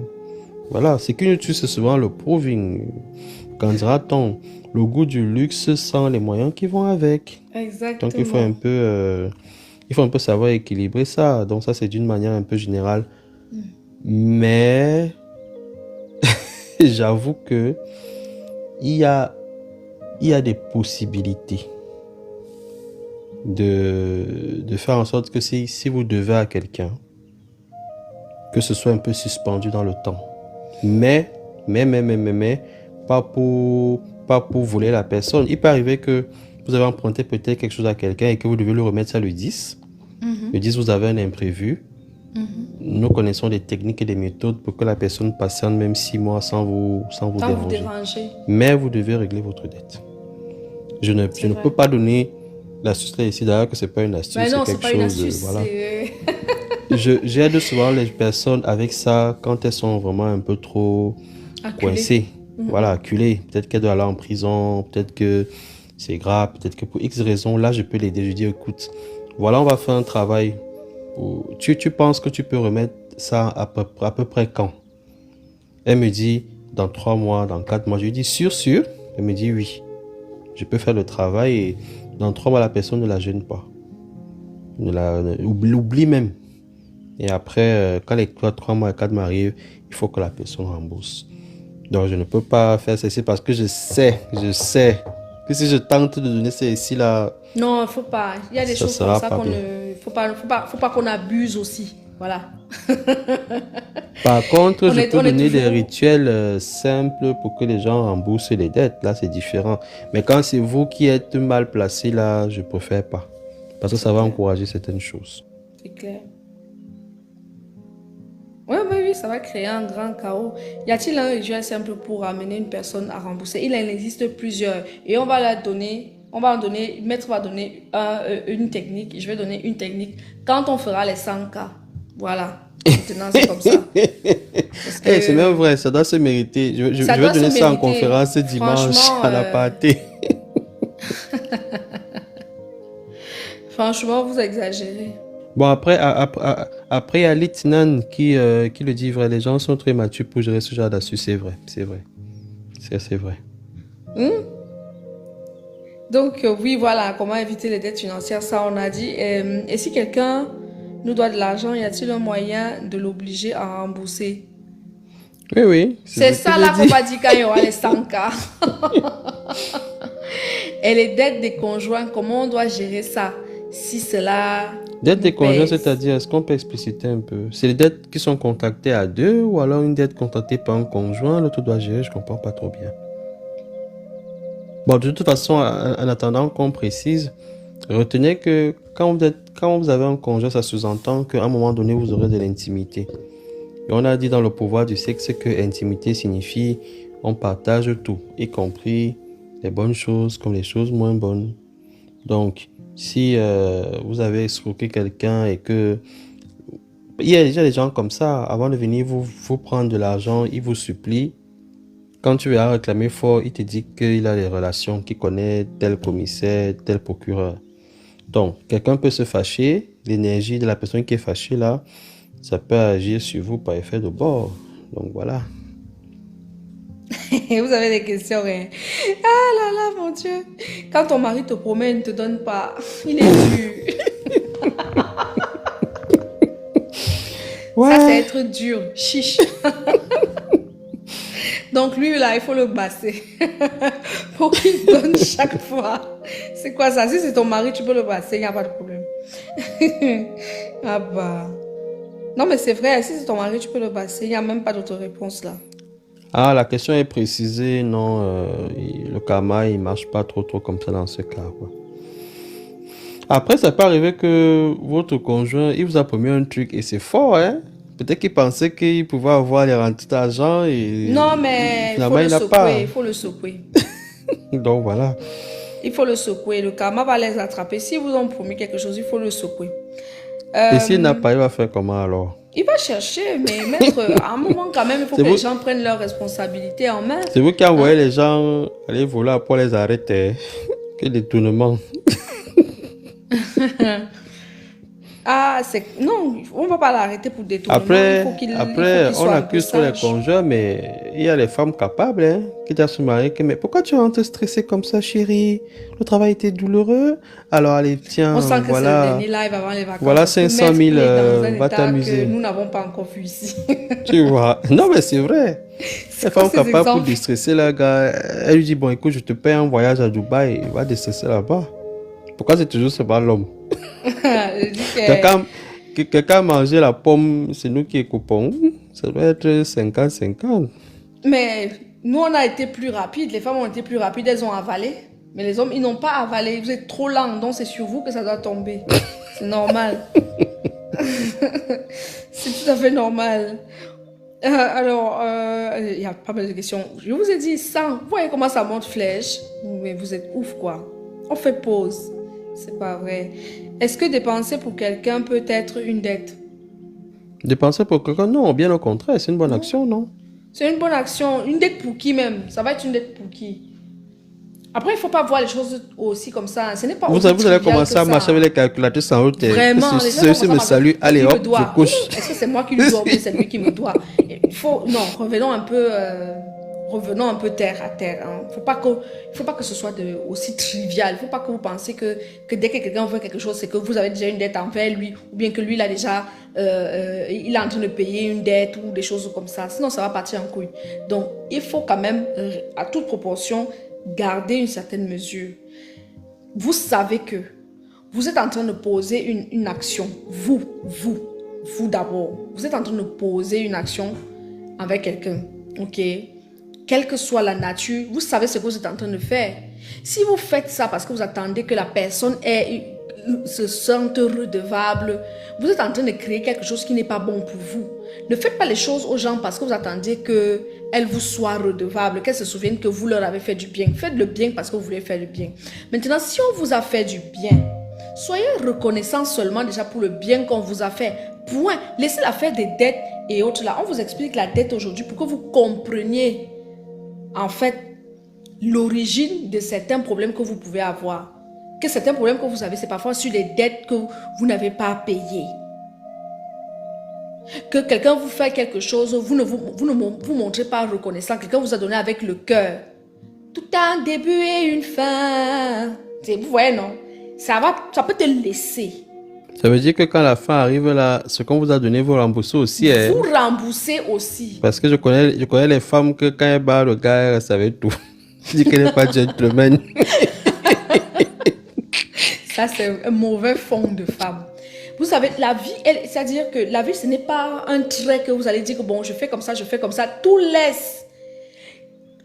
Voilà, c'est qu'une étude, c'est souvent le proving. Qu'en dira-t-on? Le goût du luxe sans les moyens qui vont avec. Exactement. Donc, il faut un peu savoir équilibrer ça. Donc, ça, c'est d'une manière un peu générale. Mais, j'avoue que il y a des possibilités de faire en sorte que si vous devez à quelqu'un, que ce soit un peu suspendu dans le temps. Mais, pas pour voler la personne. Il peut arriver que vous avez emprunté peut-être quelque chose à quelqu'un et que vous devez lui remettre ça le 10. Le 10, vous avez un imprévu. Nous connaissons des techniques et des méthodes pour que la personne patiente même 6 mois sans vous déranger. Mais vous devez régler votre dette. Je ne peux pas donner l'astuce là ici, d'ailleurs que c'est pas une astuce. Mais non, c'est quelque pas une chose astuce. Voilà. J'aide souvent les personnes avec ça quand elles sont vraiment un peu trop coincées. Voilà, acculées. Peut-être qu'elles doivent aller en prison, peut-être que c'est grave, peut-être que pour X raisons, là je peux l'aider. Je dis écoute, voilà, on va faire un travail. Tu penses que tu peux remettre ça à peu près quand? Elle me dit dans 3 mois, dans 4 mois. Je lui dis sûr? Elle me dit oui. Je peux faire le travail et dans 3 mois, la personne ne la gêne pas. L'oublie même. Et après, quand les 3 mois et 4 mois arrivent, il faut que la personne rembourse. Donc, je ne peux pas faire ceci parce que je sais que si je tente de donner ceci là... Non, il ne faut pas. Il y a des choses comme ça qu'on ne... Faut pas qu'on abuse aussi. Voilà. Par contre, je peux donner des rituels simples pour que les gens remboursent les dettes. Là, c'est différent. Mais quand c'est vous qui êtes mal placé, là, je préfère pas. Parce que ça va encourager certaines choses. C'est clair. Oui, ça va créer un grand chaos. Y a-t-il un rituel simple pour amener une personne à rembourser? Il en existe plusieurs. Et on va Maître va donner une technique. Je vais donner une technique quand on fera les 100K. Voilà. Maintenant, c'est comme ça. C'est même vrai, ça doit se mériter. Je vais donner ça en conférence dimanche à la pâté. Franchement, vous exagérez. Bon, après, il y a Litnan qui le dit vrai. Les gens sont très matures pour gérer ce genre d'astuce. C'est vrai. C'est vrai. Donc, oui, voilà, comment éviter les dettes financières, ça on a dit. Et si quelqu'un nous doit de l'argent, y a-t-il un moyen de l'obliger à rembourser? Oui. C'est ça là qu'on va dire quand il y aura les 100K. Et les dettes des conjoints, comment on doit gérer ça? Si cela... Dettes des conjoints, c'est-à-dire, est-ce qu'on peut expliciter un peu? C'est les dettes qui sont contractées à deux ou alors une dette contractée par un conjoint, l'autre doit gérer, je comprends pas trop bien. Bon, de toute façon, en attendant qu'on précise, retenez que quand vous avez un conjoint, ça sous-entend qu'à un moment donné, vous aurez de l'intimité. Et on a dit dans le pouvoir du sexe que intimité signifie on partage tout, y compris les bonnes choses comme les choses moins bonnes. Donc, si vous avez escroqué quelqu'un et que... Il y a déjà des gens comme ça, avant de venir vous prendre de l'argent, ils vous supplient. Quand tu vas réclamer fort, il te dit qu'il a des relations, qu'il connaît tel commissaire, tel procureur. Donc, quelqu'un peut se fâcher, l'énergie de la personne qui est fâchée là, ça peut agir sur vous par effet de bord. Donc voilà. Vous avez des questions, hein? Ah là là, mon Dieu. Quand ton mari te promet, il ne te donne pas. Il est dur. Ça, c'est être dur. Chiche. Donc lui, là, il faut le basser. Pour qu'il donne chaque fois. C'est quoi ça? Si c'est ton mari, tu peux le basser, il n'y a pas de problème. Ah bah. Non, mais c'est vrai, si c'est ton mari, tu peux le basser. Il n'y a même pas d'autre réponse là. Ah, la question est précisée. Non, le karma, il marche pas trop comme ça dans ce cas, quoi. Après, ça peut arriver que votre conjoint, il vous a promis un truc et c'est fort, hein? Peut-être qu'il pensait qu'il pouvait avoir les rentrées d'argent et Non, mais il faut finalement, le il n'a pas. secouer, il faut le secouer. Donc voilà. Il faut le secouer. Le karma va les attraper. Si vous ont promis quelque chose, il faut le secouer. Et s'il n'a pas, il va faire comment alors? Il va chercher, mais maître, à un moment quand même, il faut C'est que vous, les gens prennent leurs responsabilités en main. c'est vous qui Hein? envoyez les gens aller voler pour les arrêter. Quel détournement. Ah, c'est... Non, on ne va pas l'arrêter pour détournement. Il faut qu'il Après, on soit un peu accuse trop les sage. conjoints, mais il y a les femmes capables, hein, qui disent à son mari que, mais pourquoi tu rentres stressé comme ça, chérie? Le travail était douloureux. Alors, allez, tiens, On sent que c'est le voilà, dernier live avant les vacances. voilà Parce que 500 maître, 000, il est dans un va état que t'amuser. nous n'avons pas encore vu ici. Tu vois. Non, mais c'est vrai. Les C'est quoi femmes ces capables pour exemples? déstresser le gars, elle lui dit, bon, écoute, je te paye un voyage à Dubaï, va déstresser là-bas. Pourquoi c'est toujours seulement l'homme? Je dis Quelqu'un quelqu'un a mangé la pomme, c'est nous qui coupons. Ça doit être 50-50. Mais nous, on a été plus rapides. Les femmes ont été plus rapides. Elles ont avalé. Mais les hommes, ils n'ont pas avalé. Vous êtes trop lents. Donc, c'est sur vous que ça doit tomber. C'est normal. C'est tout à fait normal. Alors, il y a pas mal de questions. Je vous ai dit 100. Vous voyez comment ça monte flèche? Mais vous êtes ouf, quoi. On fait pause. C'est pas vrai. Est-ce que dépenser pour quelqu'un peut être une dette? Dépenser pour quelqu'un, non, bien au contraire, c'est une bonne action, non? C'est une bonne action. Une dette pour qui même? Ça va être une dette pour qui? Après, il ne faut pas voir les choses aussi comme ça. Ce n'est pas aussi Vous allez trivial commencer que à ça. marcher avec les calculateurs en route. Vraiment, les gens Ceux-ci commencent à me marcher. saluent, allez Qui me hop, doit? je couche. Est-ce que c'est moi qui lui dois ou bien c'est lui qui me doit? Il faut... Non, revenons un peu terre à terre. Hein. Il faut pas que ce soit aussi trivial. Il ne faut pas que vous pensiez que dès que quelqu'un veut quelque chose, c'est que vous avez déjà une dette envers lui ou bien que lui, il a déjà, il est en train de payer une dette ou des choses comme ça. Sinon, ça va partir en couille. Donc, il faut quand même, à toute proportion, garder une certaine mesure. Vous savez que vous êtes en train de poser une action. Vous d'abord. Vous êtes en train de poser une action avec quelqu'un. Ok? Quelle que soit la nature, vous savez ce que vous êtes en train de faire. Si vous faites ça parce que vous attendez que la personne se sente redevable, vous êtes en train de créer quelque chose qui n'est pas bon pour vous. Ne faites pas les choses aux gens parce que vous attendez qu'elles vous soient redevables, qu'elles se souviennent que vous leur avez fait du bien. Faites le bien parce que vous voulez faire le bien. Maintenant, si on vous a fait du bien, soyez reconnaissant seulement déjà pour le bien qu'on vous a fait. Point. Laissez l'affaire des dettes et autres là. On vous explique la dette aujourd'hui pour que vous compreniez en fait l'origine de certains problèmes que vous pouvez avoir. Que certains problèmes que vous avez, c'est parfois sur les dettes que vous n'avez pas payées. Que quelqu'un vous fait quelque chose, vous ne vous montrez pas reconnaissant. Quelqu'un vous a donné avec le cœur. Tout a un début et une fin. Vous voyez, non? Ça peut te laisser. Ça veut dire que quand la fin arrive là, ce qu'on vous a donné, vous remboursez aussi. Hein? Vous remboursez aussi. Parce que je connais les femmes que quand elles barrent le gars, elles savent tout. Je dis qu'elle n'est pas gentleman. Ça, c'est un mauvais fond de femme. Vous savez, la vie, c'est-à-dire que la vie, ce n'est pas un trait que vous allez dire que bon, je fais comme ça, je fais comme ça. Tout laisse.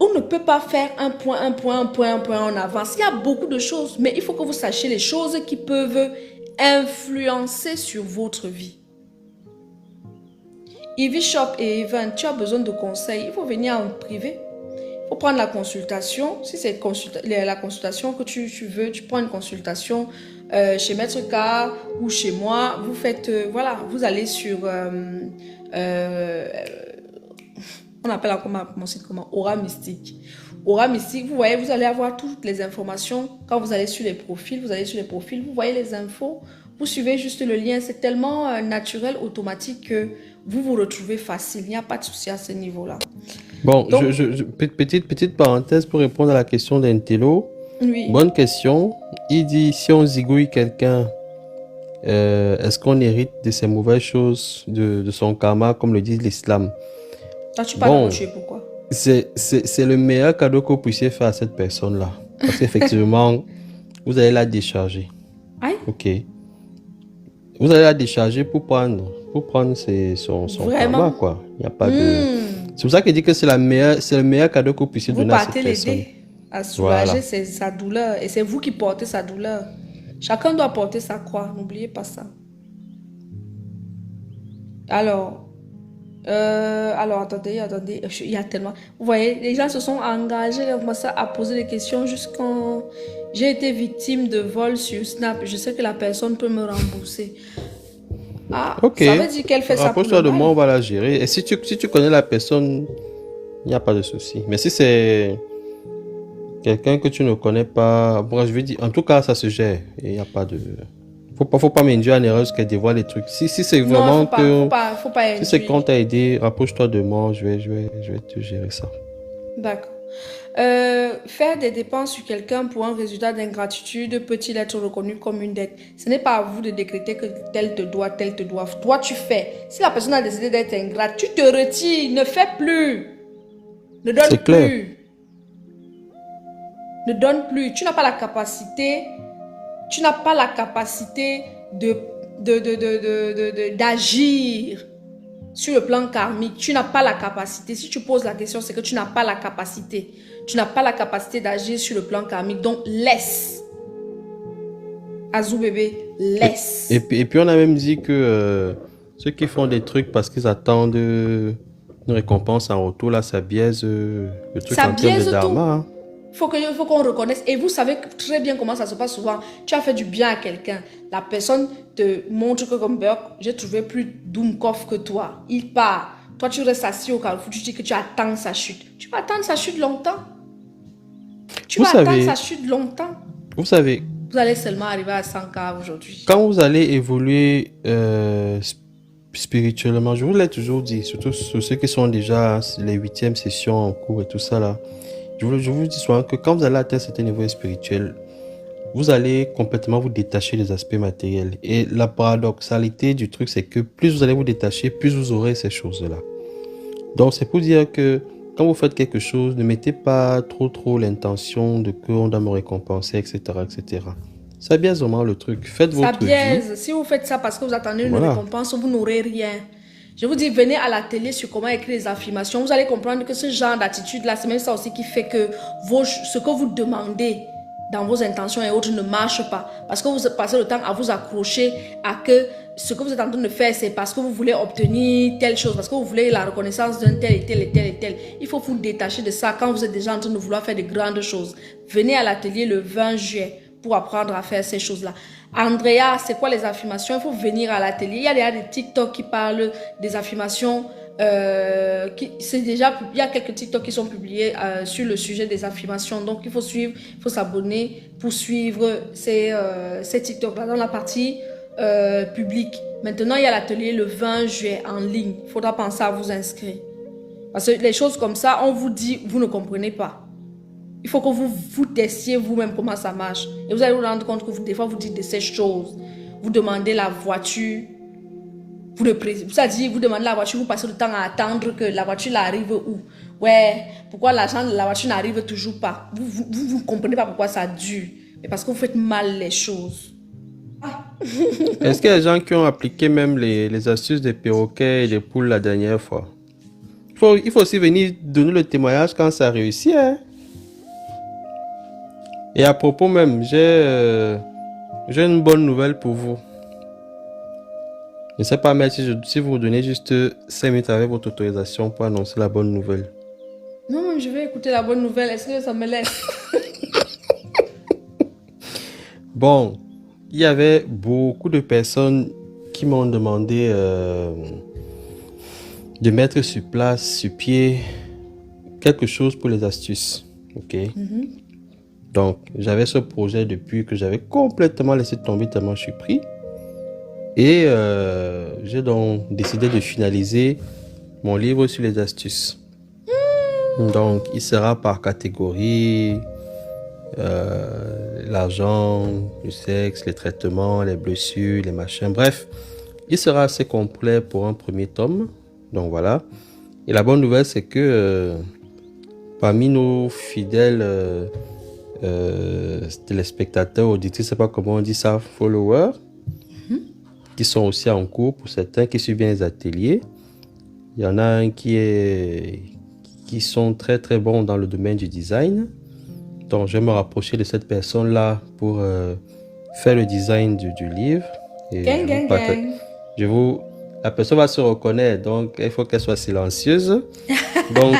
On ne peut pas faire un point, un point, un point, un point en avance. Il y a beaucoup de choses, mais il faut que vous sachiez les choses qui peuvent influencer sur votre vie. Ivy Shop et Evan, tu as besoin de conseils. Il faut venir en privé. Il faut prendre la consultation. Si c'est la consultation que tu veux, tu prends une consultation chez Maître K ou chez moi. Vous faites, voilà, vous allez sur... on appelle mon site comment? Aura Mystique. Aura Mystique, vous voyez, vous allez avoir toutes les informations. Quand vous allez sur les profils, vous voyez les infos. Vous suivez juste le lien. C'est tellement naturel, automatique que vous vous retrouvez facile. Il n'y a pas de souci à ce niveau-là. Bon, donc, petite parenthèse pour répondre à la question d'Intello. Oui. Bonne question. Il dit, si on zigouille quelqu'un, est-ce qu'on hérite de ses mauvaises choses, de son karma, comme le dit l'islam? Toi, tu parles de pourquoi? C'est le meilleur cadeau que vous puissiez faire à cette personne-là. Parce qu'effectivement, vous allez la décharger. Aïe. Ok. Vous allez la décharger pour prendre son karma, quoi. Il n'y a pas de... C'est pour ça qu'il dit que c'est le meilleur cadeau que vous puissiez donner à cette personne. Vous partez l'aider à soulager sa douleur. Et c'est vous qui portez sa douleur. Chacun doit porter sa croix. N'oubliez pas ça. Alors, attendez. Il y a tellement... Vous voyez, les gens se sont engagés. Ils ont commencé à poser des questions jusqu'en... J'ai été victime de vol sur Snap. Je sais que la personne peut me rembourser. Ah, okay. Ça veut dire qu'elle fait ça pour le mal. Rapproche-toi de moi, on va la gérer. Et si tu connais la personne, il n'y a pas de souci. Mais si c'est quelqu'un que tu ne connais pas, bon, je veux dire, en tout cas, ça se gère. Il n'y a pas de... Faut pas m'induire en erreur parce qu'elle dévoile les trucs. Si c'est vraiment non, faut pas si c'est qu'on t'a aidé, rapproche-toi de moi, je vais te gérer ça. D'accord. Faire des dépenses sur quelqu'un pour un résultat d'ingratitude peut-il être reconnu comme une dette? Ce n'est pas à vous de décréter que tel te doit. Toi, tu fais. Si la personne a décidé d'être ingrate, tu te retires, ne fais plus. Ne donne plus. Ne donne plus. Tu n'as pas la capacité. D'agir sur le plan karmique. Tu n'as pas la capacité. Si tu poses la question, c'est que tu n'as pas la capacité. Tu n'as pas la capacité d'agir sur le plan karmique. Donc, laisse. Azou bébé, laisse. Et puis, on a même dit que ceux qui font des trucs parce qu'ils attendent une récompense en retour, là, ça biaise le truc en termes de dharma. Hein. Il faut qu'on reconnaisse. Et vous savez très bien comment ça se passe souvent. Tu as fait du bien à quelqu'un. La personne te montre que comme Burke, j'ai trouvé plus Doomkov que toi. Il part. Toi, tu restes assis au Carrefour. Tu dis que tu attends sa chute. Tu vas attendre sa chute longtemps. Vous savez. Vous allez seulement arriver à 100K aujourd'hui. Quand vous allez évoluer spirituellement, je vous l'ai toujours dit, surtout sur ceux qui sont déjà les 8e sessions en cours et tout ça là. Je vous dis souvent que quand vous allez atteindre un certain niveau spirituel, vous allez complètement vous détacher des aspects matériels. Et la paradoxalité du truc, c'est que plus vous allez vous détacher, plus vous aurez ces choses-là. Donc, c'est pour dire que quand vous faites quelque chose, ne mettez pas trop l'intention de qu'on doit me récompenser, etc., etc. Ça biaise vraiment le truc. Faites votre vie. Ça biaise. Si vous faites ça parce que vous attendez une récompense, vous n'aurez rien. Je vous dis, venez à la télé sur comment écrire les affirmations. Vous allez comprendre que ce genre d'attitude-là, c'est même ça aussi qui fait que ce que vous demandez dans vos intentions et autres ne marche pas. Parce que vous passez le temps à vous accrocher à que ce que vous êtes en train de faire, c'est parce que vous voulez obtenir telle chose, parce que vous voulez la reconnaissance d'un tel et tel et tel et tel. Il faut vous détacher de ça quand vous êtes déjà en train de vouloir faire de grandes choses. Venez à l'atelier le 20 juillet pour apprendre à faire ces choses-là. Andrea, c'est quoi les affirmations? Il faut venir à l'atelier. Il y a déjà des TikTok qui parlent des affirmations. Il y a quelques TikTok qui sont publiés sur le sujet des affirmations. Donc, il faut suivre, il faut s'abonner pour suivre ces TikTok-là dans la partie publique. Maintenant, il y a l'atelier le 20 juillet en ligne. Il faudra penser à vous inscrire. Parce que les choses comme ça, on vous dit, vous ne comprenez pas. Il faut que vous testiez vous-même comment ça marche. Et vous allez vous rendre compte que des fois, vous dites de ces choses. Vous demandez la voiture. Vous demandez la voiture, vous passez le temps à attendre que la voiture arrive où? Ouais, pourquoi l'argent de la voiture n'arrive toujours pas? Vous ne comprenez pas pourquoi ça dure. Mais parce que vous faites mal les choses. Est-ce qu'il y a des gens qui ont appliqué même les astuces des perroquets et des poules la dernière fois? Il il faut aussi venir donner le témoignage quand ça réussit, hein. Et à propos même, j'ai une bonne nouvelle pour vous. Je ne sais pas, mais si vous donnez juste 5 minutes avec votre autorisation pour annoncer la bonne nouvelle. Non, même je vais écouter la bonne nouvelle. Est-ce que ça me laisse? Bon, il y avait beaucoup de personnes qui m'ont demandé de mettre sur place, sur pied, quelque chose pour les astuces. Ok. Donc, j'avais ce projet depuis que j'avais complètement laissé tomber tellement je suis pris. Et j'ai donc décidé de finaliser mon livre sur les astuces. Donc, il sera par catégorie, l'argent, le sexe, les traitements, les blessures, les machins. Bref, il sera assez complet pour un premier tome. Donc voilà. Et la bonne nouvelle, c'est que parmi nos fidèles téléspectateurs, auditrices, je ne sais pas comment on dit ça, followers, qui sont aussi en cours pour certains, qui suivent bien les ateliers. Il y en a un qui sont très très bons dans le domaine du design. Donc je vais me rapprocher de cette personne-là pour faire le design du livre. Et Gang. la personne va se reconnaître, donc il faut qu'elle soit silencieuse. Donc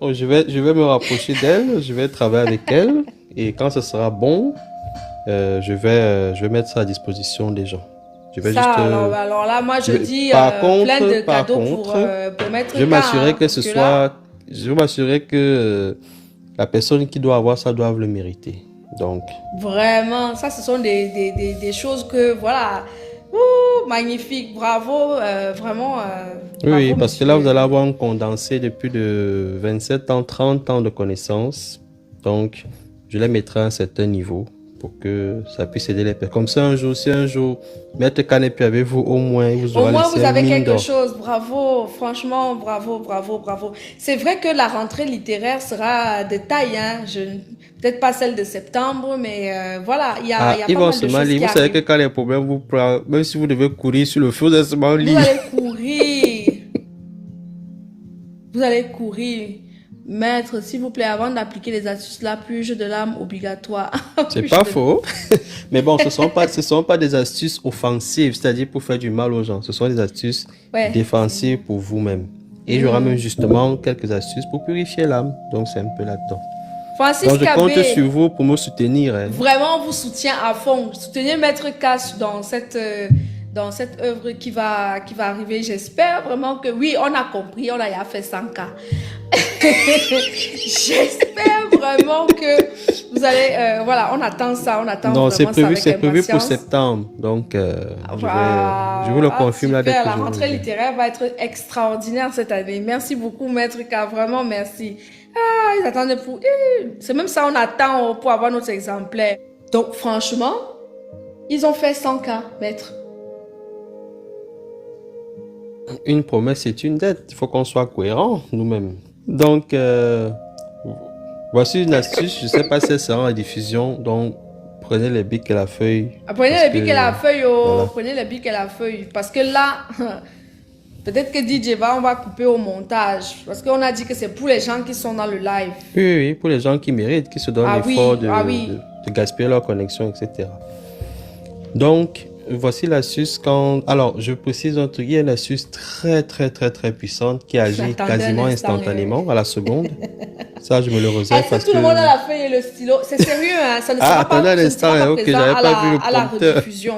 je vais me rapprocher d'elle, je vais travailler avec elle. Et quand ce sera bon, je vais mettre ça à disposition des gens. Je vais alors là, moi, je dis plein de cadeaux pour mettre. Je vais m'assurer que ce soit. Je vais m'assurer que la personne qui doit avoir ça doit le mériter. Donc. Vraiment, ça, ce sont des choses que, voilà. Ouh, magnifique, bravo, vraiment. Oui, bravo, parce que là, vous allez avoir un condensé de plus de 27 ans, 30 ans de connaissances. Donc, je les mettrai à un certain niveau pour que ça puisse aider les personnes. Comme ça, si un jour, Maître K n'est plus avec vous, au moins, vous aurez laissé vous avez une mine quelque d'or. chose. Bravo, franchement, bravo. C'est vrai que la rentrée littéraire sera de taille, hein. Peut-être pas celle de septembre, mais voilà, il y a pas mal de choses qui arrivent. Vous savez que quand les problèmes vous prennent, même si vous devez courir sur le feu, vous allez seulement lire. Vous allez courir. Maître, s'il vous plaît, avant d'appliquer les astuces là, purge de l'âme obligatoire. C'est pas faux. Mais bon, ce sont pas des astuces offensives, c'est-à-dire pour faire du mal aux gens. Ce sont des astuces défensives pour vous-même. Et j'aurai même justement quelques astuces pour purifier l'âme. Donc c'est un peu là-dedans. Francis Donc je Kabé, compte sur vous pour me soutenir. Hein. Vraiment, on vous soutient à fond. Soutenez Maître K dans cette œuvre qui va arriver. J'espère vraiment que oui, on a compris, on a fait 100K. J'espère vraiment que vous allez, voilà, on attend ça, on attend vraiment ça avec impatience. C'est prévu pour septembre, donc je vous le confirme là dès que la rentrée littéraire va être extraordinaire cette année. Merci beaucoup, Maître K, vraiment merci. Ah, ils attendaient pour... C'est même ça, on attend pour avoir notre exemplaire. Donc, franchement, ils ont fait 100K, Maître. Une promesse, c'est une dette. Il faut qu'on soit cohérent nous-mêmes. Donc, voici une astuce. Je ne sais pas si elle sera en diffusion. Donc, prenez les bics et la feuille. Prenez les bics et la feuille, voilà. Prenez les bics et la feuille. Parce que là, peut-être que DJ on va couper au montage. Parce qu'on a dit que c'est pour les gens qui sont dans le live. Oui, pour les gens qui méritent, qui se donnent l'effort de gaspiller leur connexion, etc. Donc, voici l'astuce Alors, je précise un truc, il y a une astuce très puissante qui agit quasiment instantanément à la seconde. Ça, je me le réserve parce que... tout le monde a la feuille et le stylo? C'est sérieux, hein? Ça ne sera pas présent à la rediffusion.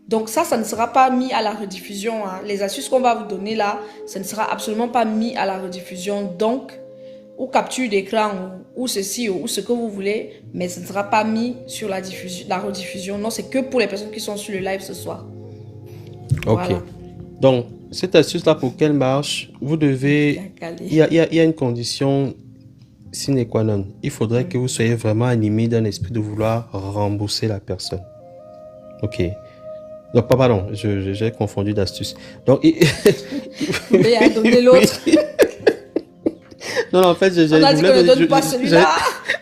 Donc ça ne sera pas mis à la rediffusion. Hein. Les astuces qu'on va vous donner là, ça ne sera absolument pas mis à la rediffusion. Donc, ou capture d'écran, ou ceci, ou ce que vous voulez, mais ce ne sera pas mis sur la rediffusion. Non, c'est que pour les personnes qui sont sur le live ce soir. Ok. Voilà. Donc, cette astuce-là, pour qu'elle marche, vous devez... Il y a une condition sine qua non. Il faudrait que vous soyez vraiment animé d'un esprit de vouloir rembourser la personne. Ok. Donc, pardon, j'ai confondu d'astuce. Donc, vous pouvez donner l'autre. Non, non, en fait, On a dit qu'on ne donne pas celui-là.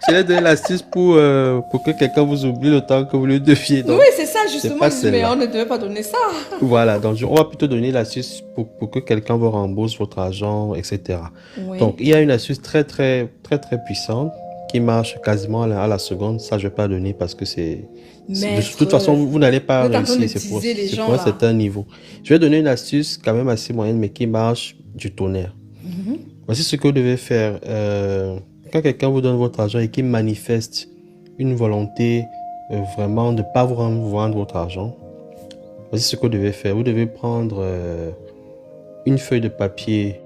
j'allais donner l'astuce pour que quelqu'un vous oublie le temps que vous le deviez. Oui, Donc, c'est ça, c'est justement. pas Je dis, mais celle-là. on ne devait pas donner ça. Voilà, donc on va plutôt donner l'astuce pour que quelqu'un vous rembourse votre argent, etc. Donc, Oui. il y a une astuce très, très, très, très puissante qui marche quasiment à la seconde. Ça, je vais pas donner parce que de toute façon, Maître, vous n'allez vous pas êtes en train de réussir. teaser les C'est gens pour un là. certain niveau. Je vais donner une astuce quand même assez moyenne, mais qui marche du tonnerre. Mhm. Voici ce que vous devez faire. Quand quelqu'un vous donne votre argent et qu'il manifeste une volonté vraiment de ne pas vous rendre votre argent, voici ce que vous devez faire. Vous devez prendre une feuille de papier.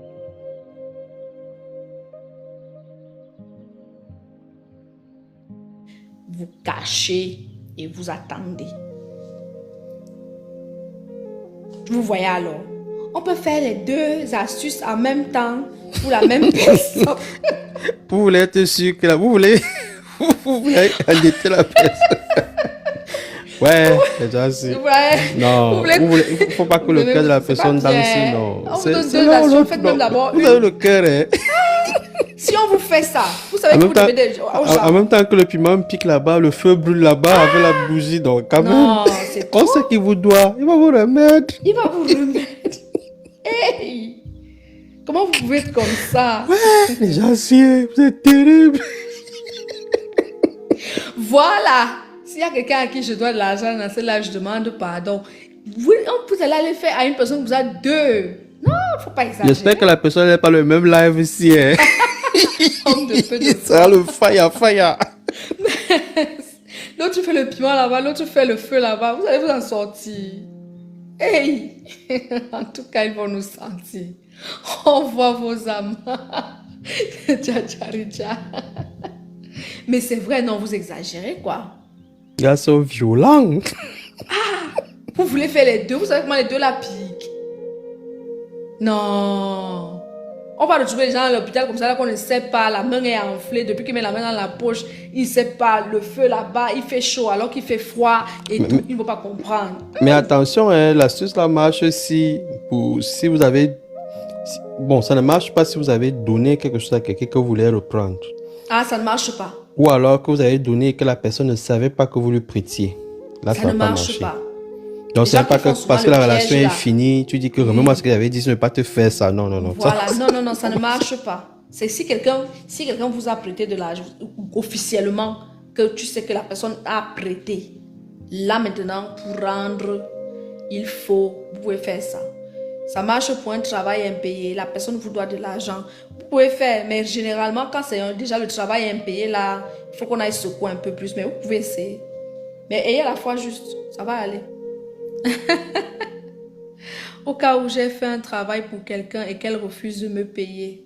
Vous cachez et vous attendez. Vous voyez alors, on peut faire les deux astuces en même temps pour la même personne. Vous voulez être sûr que vous voulez, vous voulez endetter la personne. Ouais, déjà c'est. Ouais. Non, il ne faut pas que le cœur de la C'est pas personne danse, bien. non. On vous donne C'est deux l'un ou astuces. l'autre, Faites non. même d'abord Vous une. avez le cœur, hein. Si on vous fait ça, vous savez En que même vous temps, devez des aux en gens. même temps que le piment pique là-bas, le feu brûle là-bas avec la bougie, donc quand même, Non, c'est on trop. sait qu'il vous doit, il va vous remettre. Il va vous remettre. Hey! Comment vous pouvez être comme ça? Les gens, vous êtes terrible. Voilà. S'il y a quelqu'un à qui je dois de l'argent dans ce live, je demande pardon. Vous allez le faire à une personne que vous êtes deux. Non, il ne faut pas exagérer. J'espère que la personne n'est pas le même live ici, hein. Homme de peu de Ça a le fire. L'autre fait le piment là-bas, l'autre fait le feu là-bas. Vous allez vous en sortir. Hey! En tout cas, ils vont nous sentir. On voit vos âmes. Dja. Mais c'est vrai, non, vous exagérez quoi. Ils sont violents. Vous voulez faire les deux, vous savez comment les deux la piquent. Non. On va retrouver les gens à l'hôpital comme ça, là qu'on ne sait pas, la main est enflée, depuis qu'il met la main dans la poche, il ne sait pas, le feu là-bas, il fait chaud alors qu'il fait froid et tout, il ne va pas comprendre. Mais attention, hein, l'astuce là marche si vous avez... Bon, ça ne marche pas si vous avez donné quelque chose à quelqu'un que vous voulez reprendre. Ah, ça ne marche pas. Ou alors que vous avez donné et que la personne ne savait pas que vous lui prêtiez. Là, ça Ça ne ne va pas marche marcher. pas. Donc, Les c'est gens pas qui font que souvent parce que le la relation piège, est là. finie, tu dis que remets-moi ce qu'il avait dit, je ne vais pas te faire ça. Non, non, non. Voilà, non, ça ne marche pas. C'est si quelqu'un vous a prêté de l'argent officiellement, que tu sais que la personne a prêté. Là maintenant, pour rendre, vous pouvez faire ça. Ça marche pour un travail impayé, la personne vous doit de l'argent. Vous pouvez faire, mais généralement, quand c'est déjà le travail impayé, là, il faut qu'on aille secouer un peu plus, mais vous pouvez essayer. Mais ayez la foi juste, ça va aller. Au cas où j'ai fait un travail pour quelqu'un et qu'elle refuse de me payer.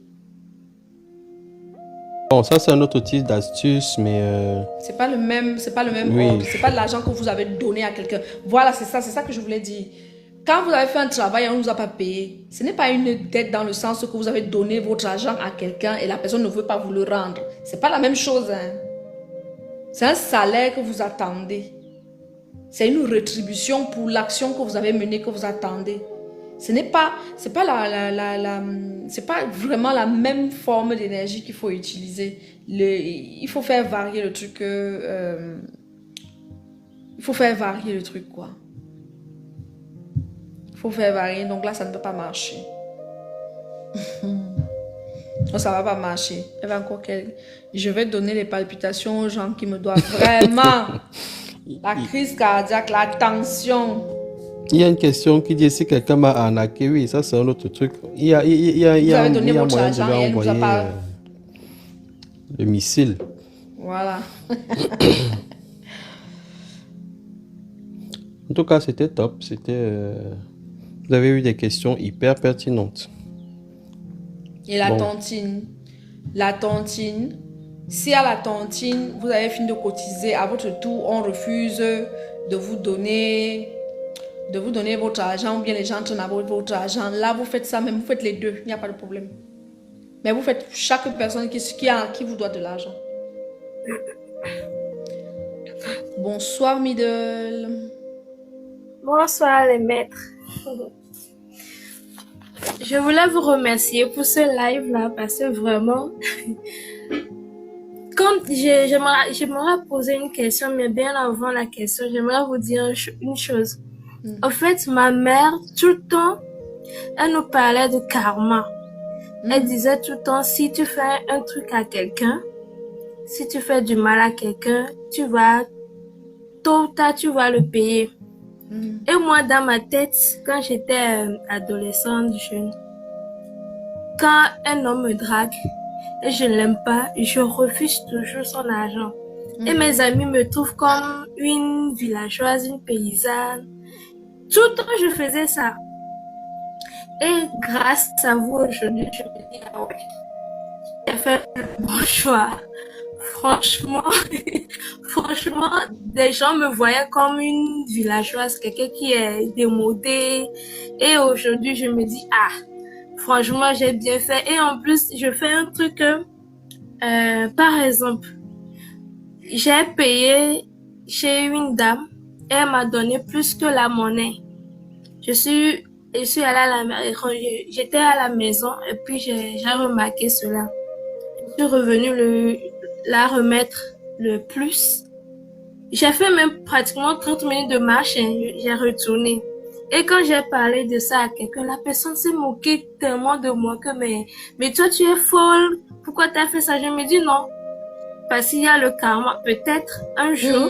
Bon, ça, c'est un autre type d'astuce, mais... C'est pas le même Oui. ordre. C'est pas de l'argent que vous avez donné à quelqu'un. Voilà, c'est ça que je voulais dire. Quand vous avez fait un travail et on ne vous a pas payé, ce n'est pas une dette dans le sens que vous avez donné votre argent à quelqu'un et la personne ne veut pas vous le rendre. C'est pas la même chose, hein. C'est un salaire que vous attendez. C'est une rétribution pour l'action que vous avez menée, que vous attendez. C'est pas vraiment la même forme d'énergie qu'il faut utiliser. Il faut faire varier le truc. Il faut faire varier le truc, quoi. Il faut faire varier. Donc là, ça ne peut pas marcher. Non, ça va pas marcher. Je vais donner les palpitations aux gens qui me doivent vraiment. La crise cardiaque, la tension. Il y a une question qui dit si quelqu'un m'a arnaqué. Oui, ça, c'est un autre truc. Il y a Vous avez donné votre moyen de argent et elle ne vous a envoyer pas... le missile. Voilà. En tout cas, c'était top. Vous avez eu des questions hyper pertinentes. Et la Bon. tontine. La tontine. Si à la tontine, vous avez fini de cotiser, à votre tour, on refuse de vous donner votre argent ou bien les gens entrent dans votre argent. Là, vous faites ça même, vous faites les deux. Il n'y a pas de problème. Mais vous faites chaque personne qui vous doit de l'argent. Bonsoir, Middle. Bonsoir les maîtres. je voulais vous remercier pour ce live-là parce que vraiment, quand j'aimerais poser une question, mais bien avant la question, j'aimerais vous dire une chose. En fait, ma mère, tout le temps, elle nous parlait de karma. Elle disait tout le temps, si tu fais un truc à quelqu'un, si tu fais du mal à quelqu'un, tôt ou tard, tu vas le payer. Et moi, dans ma tête, quand j'étais adolescente, jeune, quand un homme me drague et je ne l'aime pas, je refuse toujours son argent. Et mes amis me trouvent comme une villageoise, une paysanne. Tout le temps, je faisais ça. Et grâce à vous, aujourd'hui, je me dis, ah ouais, j'ai fait le bon choix. Franchement, franchement, des gens me voyaient comme une villageoise, quelqu'un qui est démodé. Et aujourd'hui, je me dis, ah, franchement, j'ai bien fait. Et en plus, je fais un truc, par exemple, j'ai payé chez une dame et elle m'a donné plus que la monnaie. Je suis allée à j'étais à la maison et puis j'ai remarqué cela. Je suis revenue la remettre le plus. J'ai fait même pratiquement 30 minutes de marche et j'ai retourné. Et quand j'ai parlé de ça à quelqu'un, la personne s'est moquée tellement de moi que mais toi tu es folle, pourquoi tu as fait ça? Je me dis non, parce qu'il y a le karma. Peut-être un jour,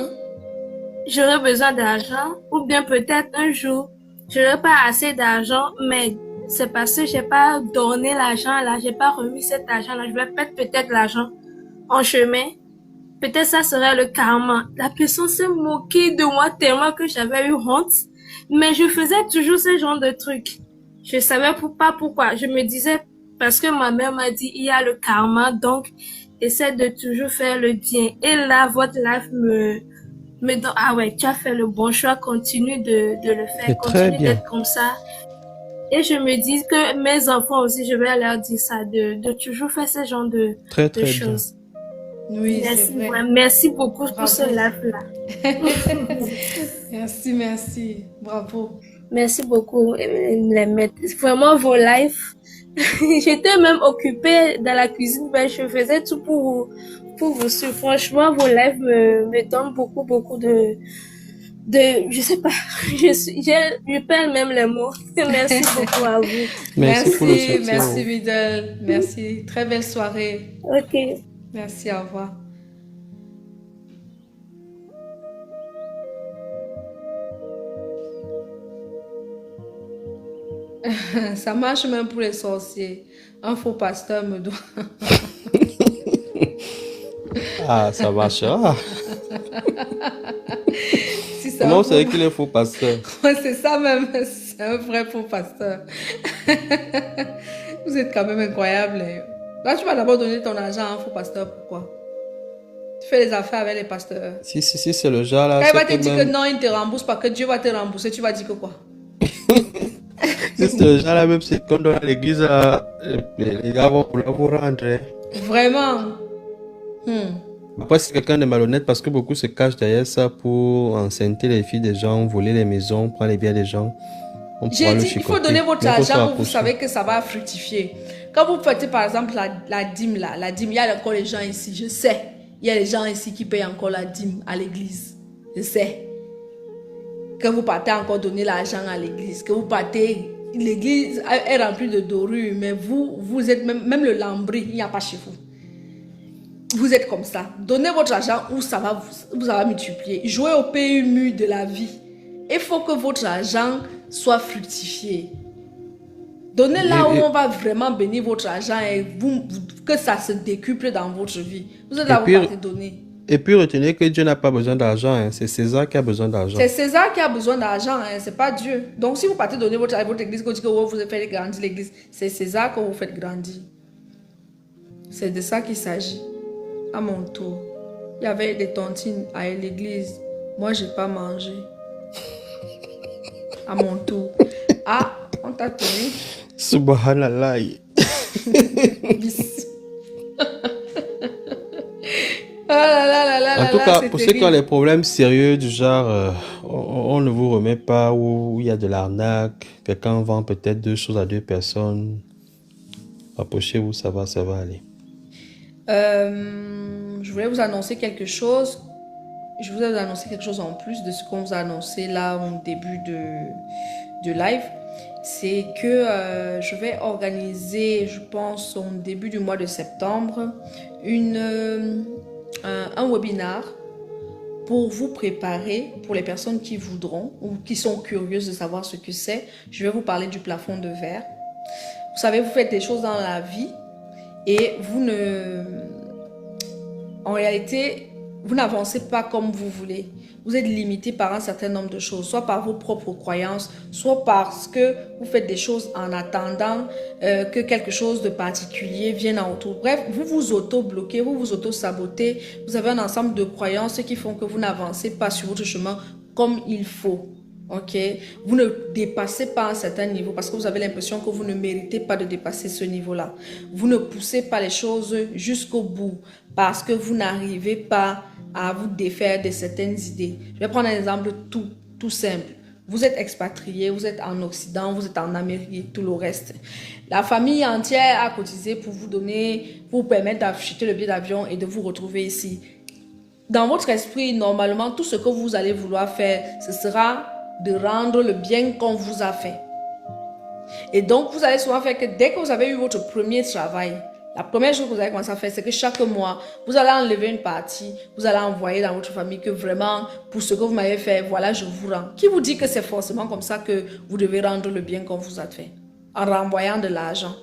j'aurai besoin d'argent ou bien peut-être un jour, j'aurai pas assez d'argent, mais c'est parce que j'ai pas donné l'argent là, j'ai pas remis cet argent là, je vais perdre peut-être l'argent en chemin. Peut-être ça serait le karma. La personne s'est moquée de moi tellement que j'avais eu honte. Mais je faisais toujours ce genre de trucs. Je savais pas pourquoi. Je me disais, parce que ma mère m'a dit, il y a le karma, donc essaie de toujours faire le bien. Et là, votre life me dit, ah ouais, tu as fait le bon choix, continue de le faire, continue d'être comme ça. Et je me dis que mes enfants aussi, je vais leur dire ça, de toujours faire ce genre de choses. Bien. Oui, merci, c'est vrai. Merci beaucoup pour ce live-là. Merci. Bravo. Merci beaucoup. Vraiment, vos lives. J'étais même occupée dans la cuisine, mais je faisais tout pour vous suivre. Franchement, vos lives me donnent beaucoup de, je sais pas, je perds même les mots. Merci beaucoup à vous. Merci, Middle. Merci. Très belle soirée. Ok. Merci, au revoir. Ça marche même pour les sorciers. Un faux pasteur me doit. Ah, ça marchera. Si ça Comment vous savez qu'il est faux pasteur? C'est ça même, c'est un vrai faux pasteur. Vous êtes quand même incroyable. Là, tu vas d'abord donner ton argent à un faux pasteur, pourquoi? Tu fais les affaires avec les pasteurs. Si, c'est le genre là. Quand il va te dire que non, il ne te rembourse pas, que Dieu va te rembourser, tu vas dire que quoi? Si c'est le genre là, même c'est quand dans l'église, les gars vont vous rendre. Vraiment? Après, c'est quelqu'un de malhonnête parce que beaucoup se cachent derrière ça pour enceinter les filles des gens, voler les maisons, prendre les biens des gens. J'ai dit, il faut donner votre argent où vous savez que ça va fructifier. Quand vous faites par exemple la dîme là, il y a encore les gens ici, je sais. Il y a les gens ici qui payent encore la dîme à l'église. Je sais. Que vous partez encore donner l'argent à l'église. Que vous partez, l'église est remplie de dorures, mais vous êtes même le lambris, il n'y a pas chez vous. Vous êtes comme ça. Donnez votre argent où ça va multiplier. Jouez au PMU de la vie. Il faut que votre argent soit fructifié. Donnez là où on va vraiment bénir votre argent et que ça se décuple dans votre vie. Vous êtes là où vous partez donner. Et puis retenez que Dieu n'a pas besoin d'argent. Hein. C'est César qui a besoin d'argent. C'est César qui a besoin d'argent. Hein. C'est pas Dieu. Donc si vous partez donner votre église, que vous faites grandir l'église, c'est César que vous faites grandir. C'est de ça qu'il s'agit. À mon tour, il y avait des tontines à l'église. Moi, je n'ai pas mangé. À mon tour. Ah, on t'a tenu. Subhanallah. Oh là là là là En là tout là, cas, c'est pour ceux qui ont terrible. les problèmes sérieux du genre, on ne vous remet pas, ou il y a de l'arnaque, quelqu'un vend peut-être deux choses à deux personnes, approchez-vous, ça va aller. Je voulais vous annoncer quelque chose. Je voulais vous annoncer quelque chose en plus de ce qu'on vous a annoncé là au début de live. C'est que je vais organiser, je pense, au début du mois de septembre, un webinaire pour vous préparer, pour les personnes qui voudront ou qui sont curieuses de savoir ce que c'est. Je vais vous parler du plafond de verre. Vous savez, vous faites des choses dans la vie et en réalité, vous n'avancez pas comme vous voulez. Vous êtes limité par un certain nombre de choses, soit par vos propres croyances, soit parce que vous faites des choses en attendant que quelque chose de particulier vienne en retour. Bref, vous vous auto-bloquez, vous vous auto-sabotez. Vous avez un ensemble de croyances qui font que vous n'avancez pas sur votre chemin comme il faut. Ok, vous ne dépassez pas un certain niveau parce que vous avez l'impression que vous ne méritez pas de dépasser ce niveau-là. Vous ne poussez pas les choses jusqu'au bout parce que vous n'arrivez pas à vous défaire de certaines idées. Je vais prendre un exemple tout simple. Vous êtes expatrié, vous êtes en Occident, vous êtes en Amérique et tout le reste. La famille entière a cotisé pour vous donner, pour vous permettre d'acheter le billet d'avion et de vous retrouver ici. Dans votre esprit, normalement, tout ce que vous allez vouloir faire, ce sera de rendre le bien qu'on vous a fait. Et donc, vous allez souvent faire que dès que vous avez eu votre premier travail, la première chose que vous allez commencer à faire, c'est que chaque mois, vous allez enlever une partie, vous allez envoyer dans votre famille que vraiment, pour ce que vous m'avez fait, voilà, je vous rends. Qui vous dit que c'est forcément comme ça que vous devez rendre le bien qu'on vous a fait? En renvoyant de l'argent.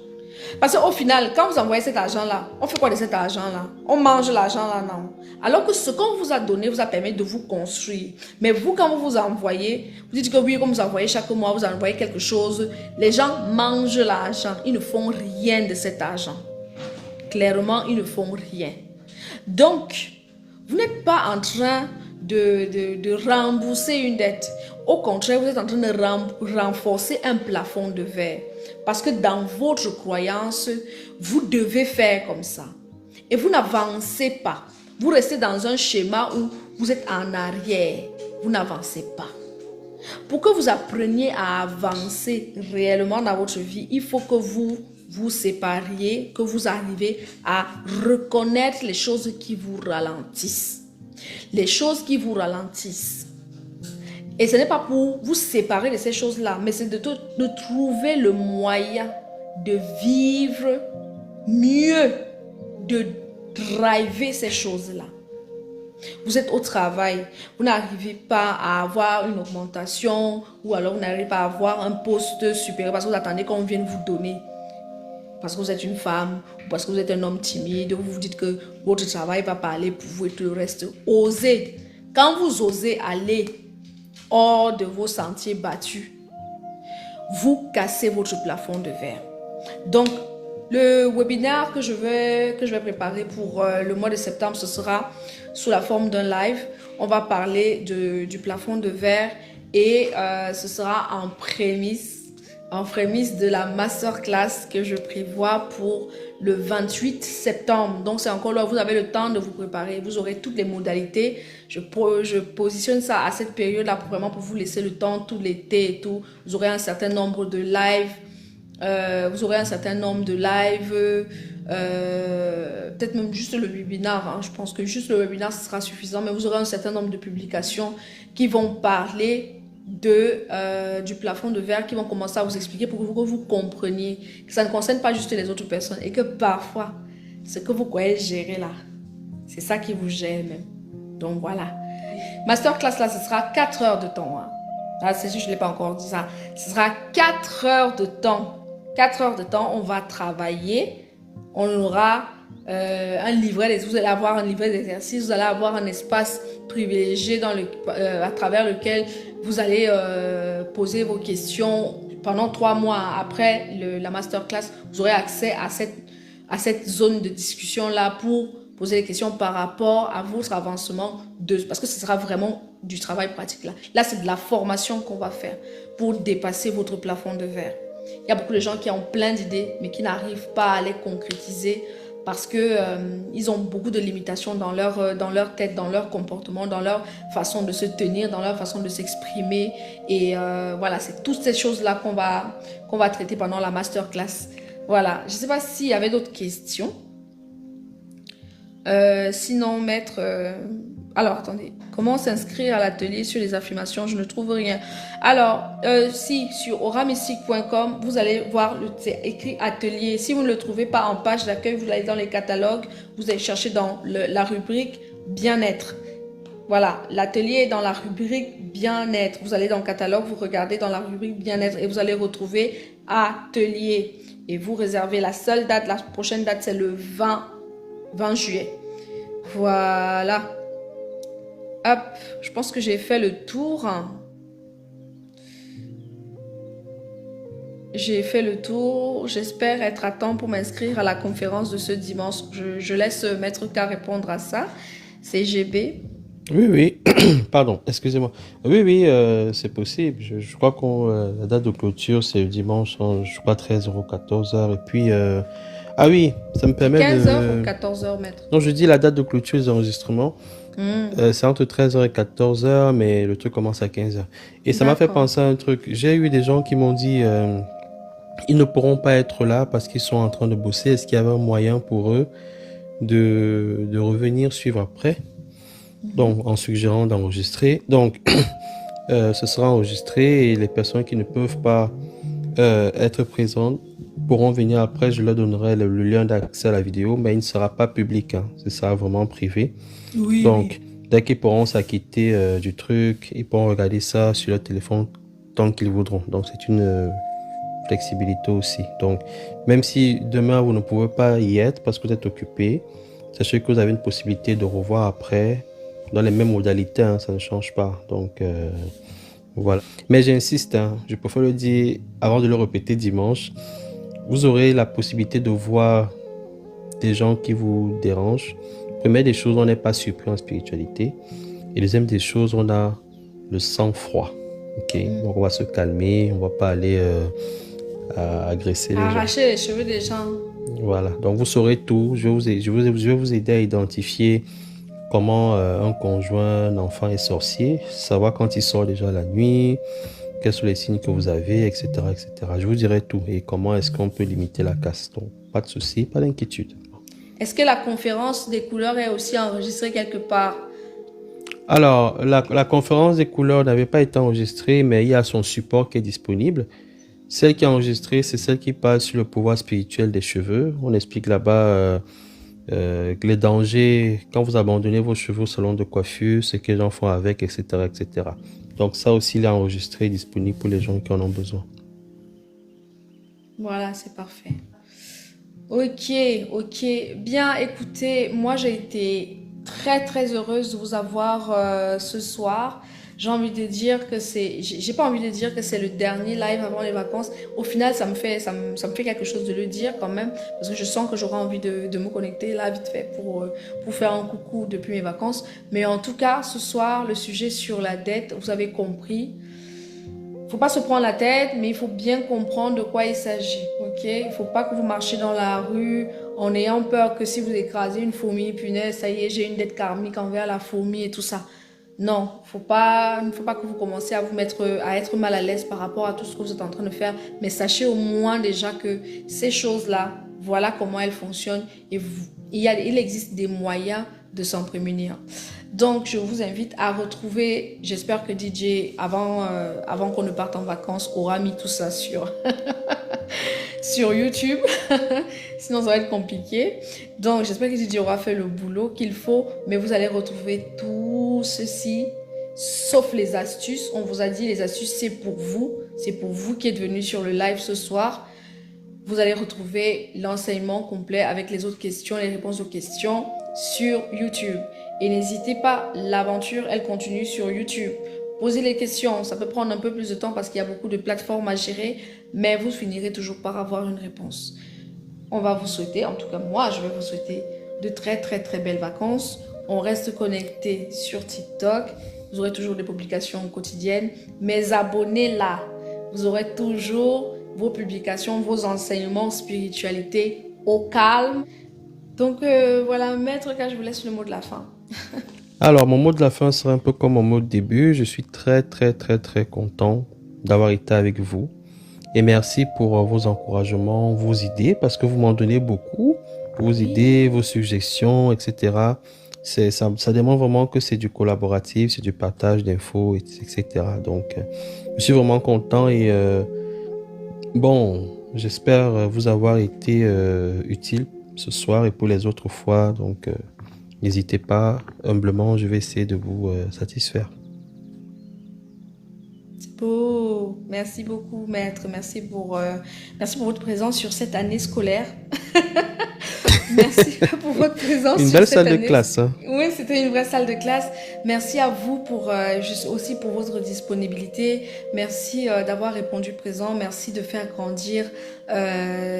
Parce qu'au final, quand vous envoyez cet argent-là, on fait quoi de cet argent-là? On mange l'argent-là, non? Alors que ce qu'on vous a donné vous a permis de vous construire. Mais vous, quand vous vous envoyez, vous dites que oui, comme vous envoyez chaque mois, vous envoyez quelque chose, les gens mangent l'argent. Ils ne font rien de cet argent. Clairement, ils ne font rien. Donc, vous n'êtes pas en train de rembourser une dette. Au contraire, vous êtes en train de renforcer un plafond de verre. Parce que dans votre croyance, vous devez faire comme ça. Et vous n'avancez pas. Vous restez dans un schéma où vous êtes en arrière. Vous n'avancez pas. Pour que vous appreniez à avancer réellement dans votre vie, il faut que vous vous sépariez, que vous arrivez à reconnaître les choses qui vous ralentissent. Les choses qui vous ralentissent. Et ce n'est pas pour vous séparer de ces choses-là, mais c'est de trouver le moyen de vivre mieux, de driver ces choses-là. Vous êtes au travail, vous n'arrivez pas à avoir une augmentation ou alors vous n'arrivez pas à avoir un poste supérieur parce que vous attendez qu'on vienne vous donner. Parce que vous êtes une femme ou parce que vous êtes un homme timide, vous vous dites que votre travail va parler pour vous et tout le reste. Osez. Quand vous osez aller hors de vos sentiers battus, vous cassez votre plafond de verre. Donc, le webinaire que je vais préparer pour le mois de septembre, ce sera sous la forme d'un live. On va parler du plafond de verre et ce sera en prémisse de la masterclass que je prévois pour le 28 septembre. Donc, c'est encore là, vous avez le temps de vous préparer. Vous aurez toutes les modalités. Je positionne ça à cette période-là vraiment pour vous laisser le temps tout l'été et tout. Vous aurez un certain nombre de lives. Peut-être même juste le webinaire. Je pense que juste le webinaire, ce sera suffisant. Mais vous aurez un certain nombre de publications qui vont parler du plafond de verre, qui vont commencer à vous expliquer pour que vous compreniez que ça ne concerne pas juste les autres personnes et que parfois, ce que vous croyez gérer là, c'est ça qui vous gère même. Donc voilà. Masterclass là, ce sera 4 heures de temps. Là, c'est juste, je ne l'ai pas encore dit ça. Ce sera 4 heures de temps. 4 heures de temps, on va travailler. On aura un livret, vous allez avoir un livret d'exercice, vous allez avoir un espace privilégié à travers lequel vous allez poser vos questions pendant 3 mois. Après la masterclass, vous aurez accès à cette zone de discussion-là pour poser des questions par rapport à votre avancement, parce que ce sera vraiment du travail pratique là. Là, c'est de la formation qu'on va faire pour dépasser votre plafond de verre. Il y a beaucoup de gens qui ont plein d'idées, mais qui n'arrivent pas à les concrétiser parce que ils ont beaucoup de limitations dans leur tête, dans leur comportement, dans leur façon de se tenir, dans leur façon de s'exprimer. Et voilà, c'est toutes ces choses-là qu'on va traiter pendant la masterclass. Voilà, je ne sais pas s'il y avait d'autres questions. Sinon, maître... Alors, attendez. Comment s'inscrire à l'atelier sur les affirmations? Je ne trouve rien. Alors, si, sur auramystique.com, vous allez voir, c'est écrit atelier. Si vous ne le trouvez pas en page d'accueil, vous allez dans les catalogues, vous allez chercher dans la rubrique bien-être. Voilà, l'atelier est dans la rubrique bien-être. Vous allez dans le catalogue, vous regardez dans la rubrique bien-être et vous allez retrouver atelier. Et vous réservez la seule date, la prochaine date, c'est le 20 juillet. Voilà. Hop, je pense que j'ai fait le tour. J'ai fait le tour. J'espère être à temps pour m'inscrire à la conférence de ce dimanche. Je laisse Maître K répondre à ça. C'est GB. Oui. Pardon, excusez-moi. Oui, c'est possible. Je crois que la date de clôture, c'est le dimanche, je crois 13h, 14h. Et puis, ah oui, ça me permet 15h ou 14h, maître. Non, je dis la date de clôture des enregistrements. C'est entre 13h et 14h, mais le truc commence à 15h. Et ça m'a fait penser à un truc. J'ai eu des gens qui m'ont dit, ils ne pourront pas être là parce qu'ils sont en train de bosser. Est-ce qu'il y avait un moyen pour eux de revenir suivre après? Donc, en suggérant d'enregistrer. Donc, ce sera enregistré et les personnes qui ne peuvent pas être présentes pourront venir après. Je leur donnerai le lien d'accès à la vidéo, mais il ne sera pas public. Hein. Ce sera vraiment privé. Oui. Donc, dès qu'ils pourront s'acquitter du truc, ils pourront regarder ça sur leur téléphone tant qu'ils voudront. Donc, c'est une flexibilité aussi. Donc, même si demain, vous ne pouvez pas y être parce que vous êtes occupé, sachez que vous avez une possibilité de revoir après dans les mêmes modalités, hein, ça ne change pas. Donc, voilà. Mais j'insiste, hein, je préfère le dire avant de le répéter dimanche, vous aurez la possibilité de voir des gens qui vous dérangent. Première des choses, on n'est pas surpris en spiritualité. Et deuxième des choses, on a le sang-froid. Ok, donc on va se calmer, on va pas aller agresser les gens. Arracher les cheveux des gens. Voilà, donc vous saurez tout. Je vais vous aider à identifier comment un conjoint, un enfant est sorcier, savoir quand il sort déjà la nuit, quels sont les signes que vous avez, etc., etc. Je vous dirai tout et comment est-ce qu'on peut limiter la casse. Donc, pas de souci, pas d'inquiétude. Est-ce que la conférence des couleurs est aussi enregistrée quelque part? Alors, la conférence des couleurs n'avait pas été enregistrée, mais il y a son support qui est disponible. Celle qui est enregistrée, c'est celle qui parle sur le pouvoir spirituel des cheveux. On explique là-bas les dangers quand vous abandonnez vos cheveux au salon de coiffure, ce que les gens font avec, etc., etc. Donc ça aussi, il est enregistré, disponible pour les gens qui en ont besoin. Voilà, c'est parfait. Ok. Bien, écoutez, moi j'ai été très très heureuse de vous avoir ce soir. J'ai envie de dire que j'ai pas envie de dire que c'est le dernier live avant les vacances. Au final, ça me fait quelque chose de le dire quand même, parce que je sens que j'aurai envie de me connecter là vite fait pour faire un coucou depuis mes vacances. Mais en tout cas, ce soir, le sujet sur la dette, vous avez compris. Faut pas se prendre la tête, mais il faut bien comprendre de quoi il s'agit, ok? Il faut pas que vous marchiez dans la rue en ayant peur que si vous écrasez une fourmi, punaise, ça y est, j'ai une dette karmique envers la fourmi et tout ça. Non, il ne faut pas que vous commenciez à être mal à l'aise par rapport à tout ce que vous êtes en train de faire, mais sachez au moins déjà que ces choses-là, voilà comment elles fonctionnent et il existe des moyens de s'en prémunir. Donc, je vous invite à retrouver, j'espère que DJ, avant qu'on ne parte en vacances, aura mis tout ça sur YouTube. Sinon, ça va être compliqué. Donc, j'espère que DJ aura fait le boulot qu'il faut. Mais vous allez retrouver tout ceci, sauf les astuces. On vous a dit, les astuces, c'est pour vous. C'est pour vous qui êtes venus sur le live ce soir. Vous allez retrouver l'enseignement complet avec les autres questions, les réponses aux questions sur YouTube. Et n'hésitez pas, l'aventure, elle continue sur YouTube. Posez les questions, ça peut prendre un peu plus de temps parce qu'il y a beaucoup de plateformes à gérer, mais vous finirez toujours par avoir une réponse. On va vous souhaiter, en tout cas moi, je vais vous souhaiter de très très très belles vacances. On reste connecté sur TikTok. Vous aurez toujours des publications quotidiennes. Mais abonnez-là. Vous aurez toujours vos publications, vos enseignements, spiritualité au calme. Donc voilà, Maître K, je vous laisse le mot de la fin. Alors, mon mot de la fin sera un peu comme mon mot de début. Je suis très, très, très, très content d'avoir été avec vous. Et merci pour vos encouragements, vos idées, parce que vous m'en donnez beaucoup. Vos idées, vos suggestions, etc. Ça démontre vraiment que c'est du collaboratif, c'est du partage d'infos, etc. Donc, je suis vraiment content et bon, j'espère vous avoir été utile ce soir et pour les autres fois. Donc, n'hésitez pas, humblement, je vais essayer de vous satisfaire. Beau. Merci beaucoup, Maître. Merci pour votre présence sur cette année scolaire. Merci pour votre présence Une sur belle cette salle de année. classe, hein. Oui, c'était une vraie salle de classe. Merci à vous pour juste aussi pour votre disponibilité. Merci d'avoir répondu présent. Merci de faire grandir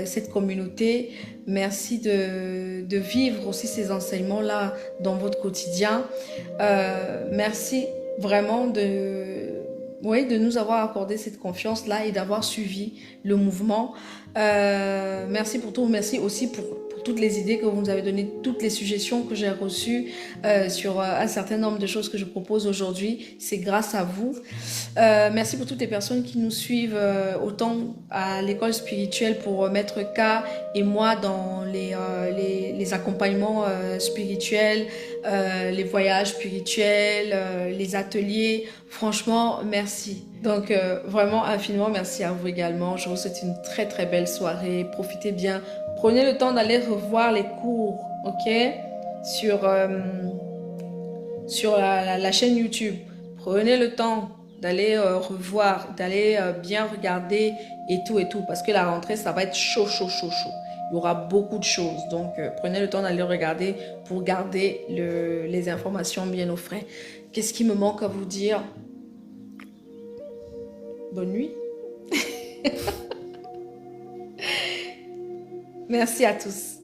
cette communauté. Merci de vivre aussi ces enseignements-là dans votre quotidien. Merci vraiment de nous avoir accordé cette confiance-là et d'avoir suivi le mouvement. Merci pour tout. Merci aussi pour toutes les idées que vous nous avez données, toutes les suggestions que j'ai reçues sur un certain nombre de choses que je propose aujourd'hui. C'est grâce à vous. Merci pour toutes les personnes qui nous suivent autant à l'école spirituelle pour Maître K et moi dans les accompagnements spirituels, les voyages spirituels, les ateliers. Franchement, merci. Donc, vraiment, infiniment merci à vous également. Je vous souhaite une très, très belle soirée. Profitez bien. Prenez le temps d'aller revoir les cours, ok? Sur la chaîne YouTube. Prenez le temps d'aller revoir, d'aller bien regarder et tout. Parce que la rentrée, ça va être chaud, chaud, chaud, chaud. Il y aura beaucoup de choses. Donc, prenez le temps d'aller regarder pour garder les informations bien au frais. Qu'est-ce qui me manque à vous dire? Bonne nuit. Merci à tous.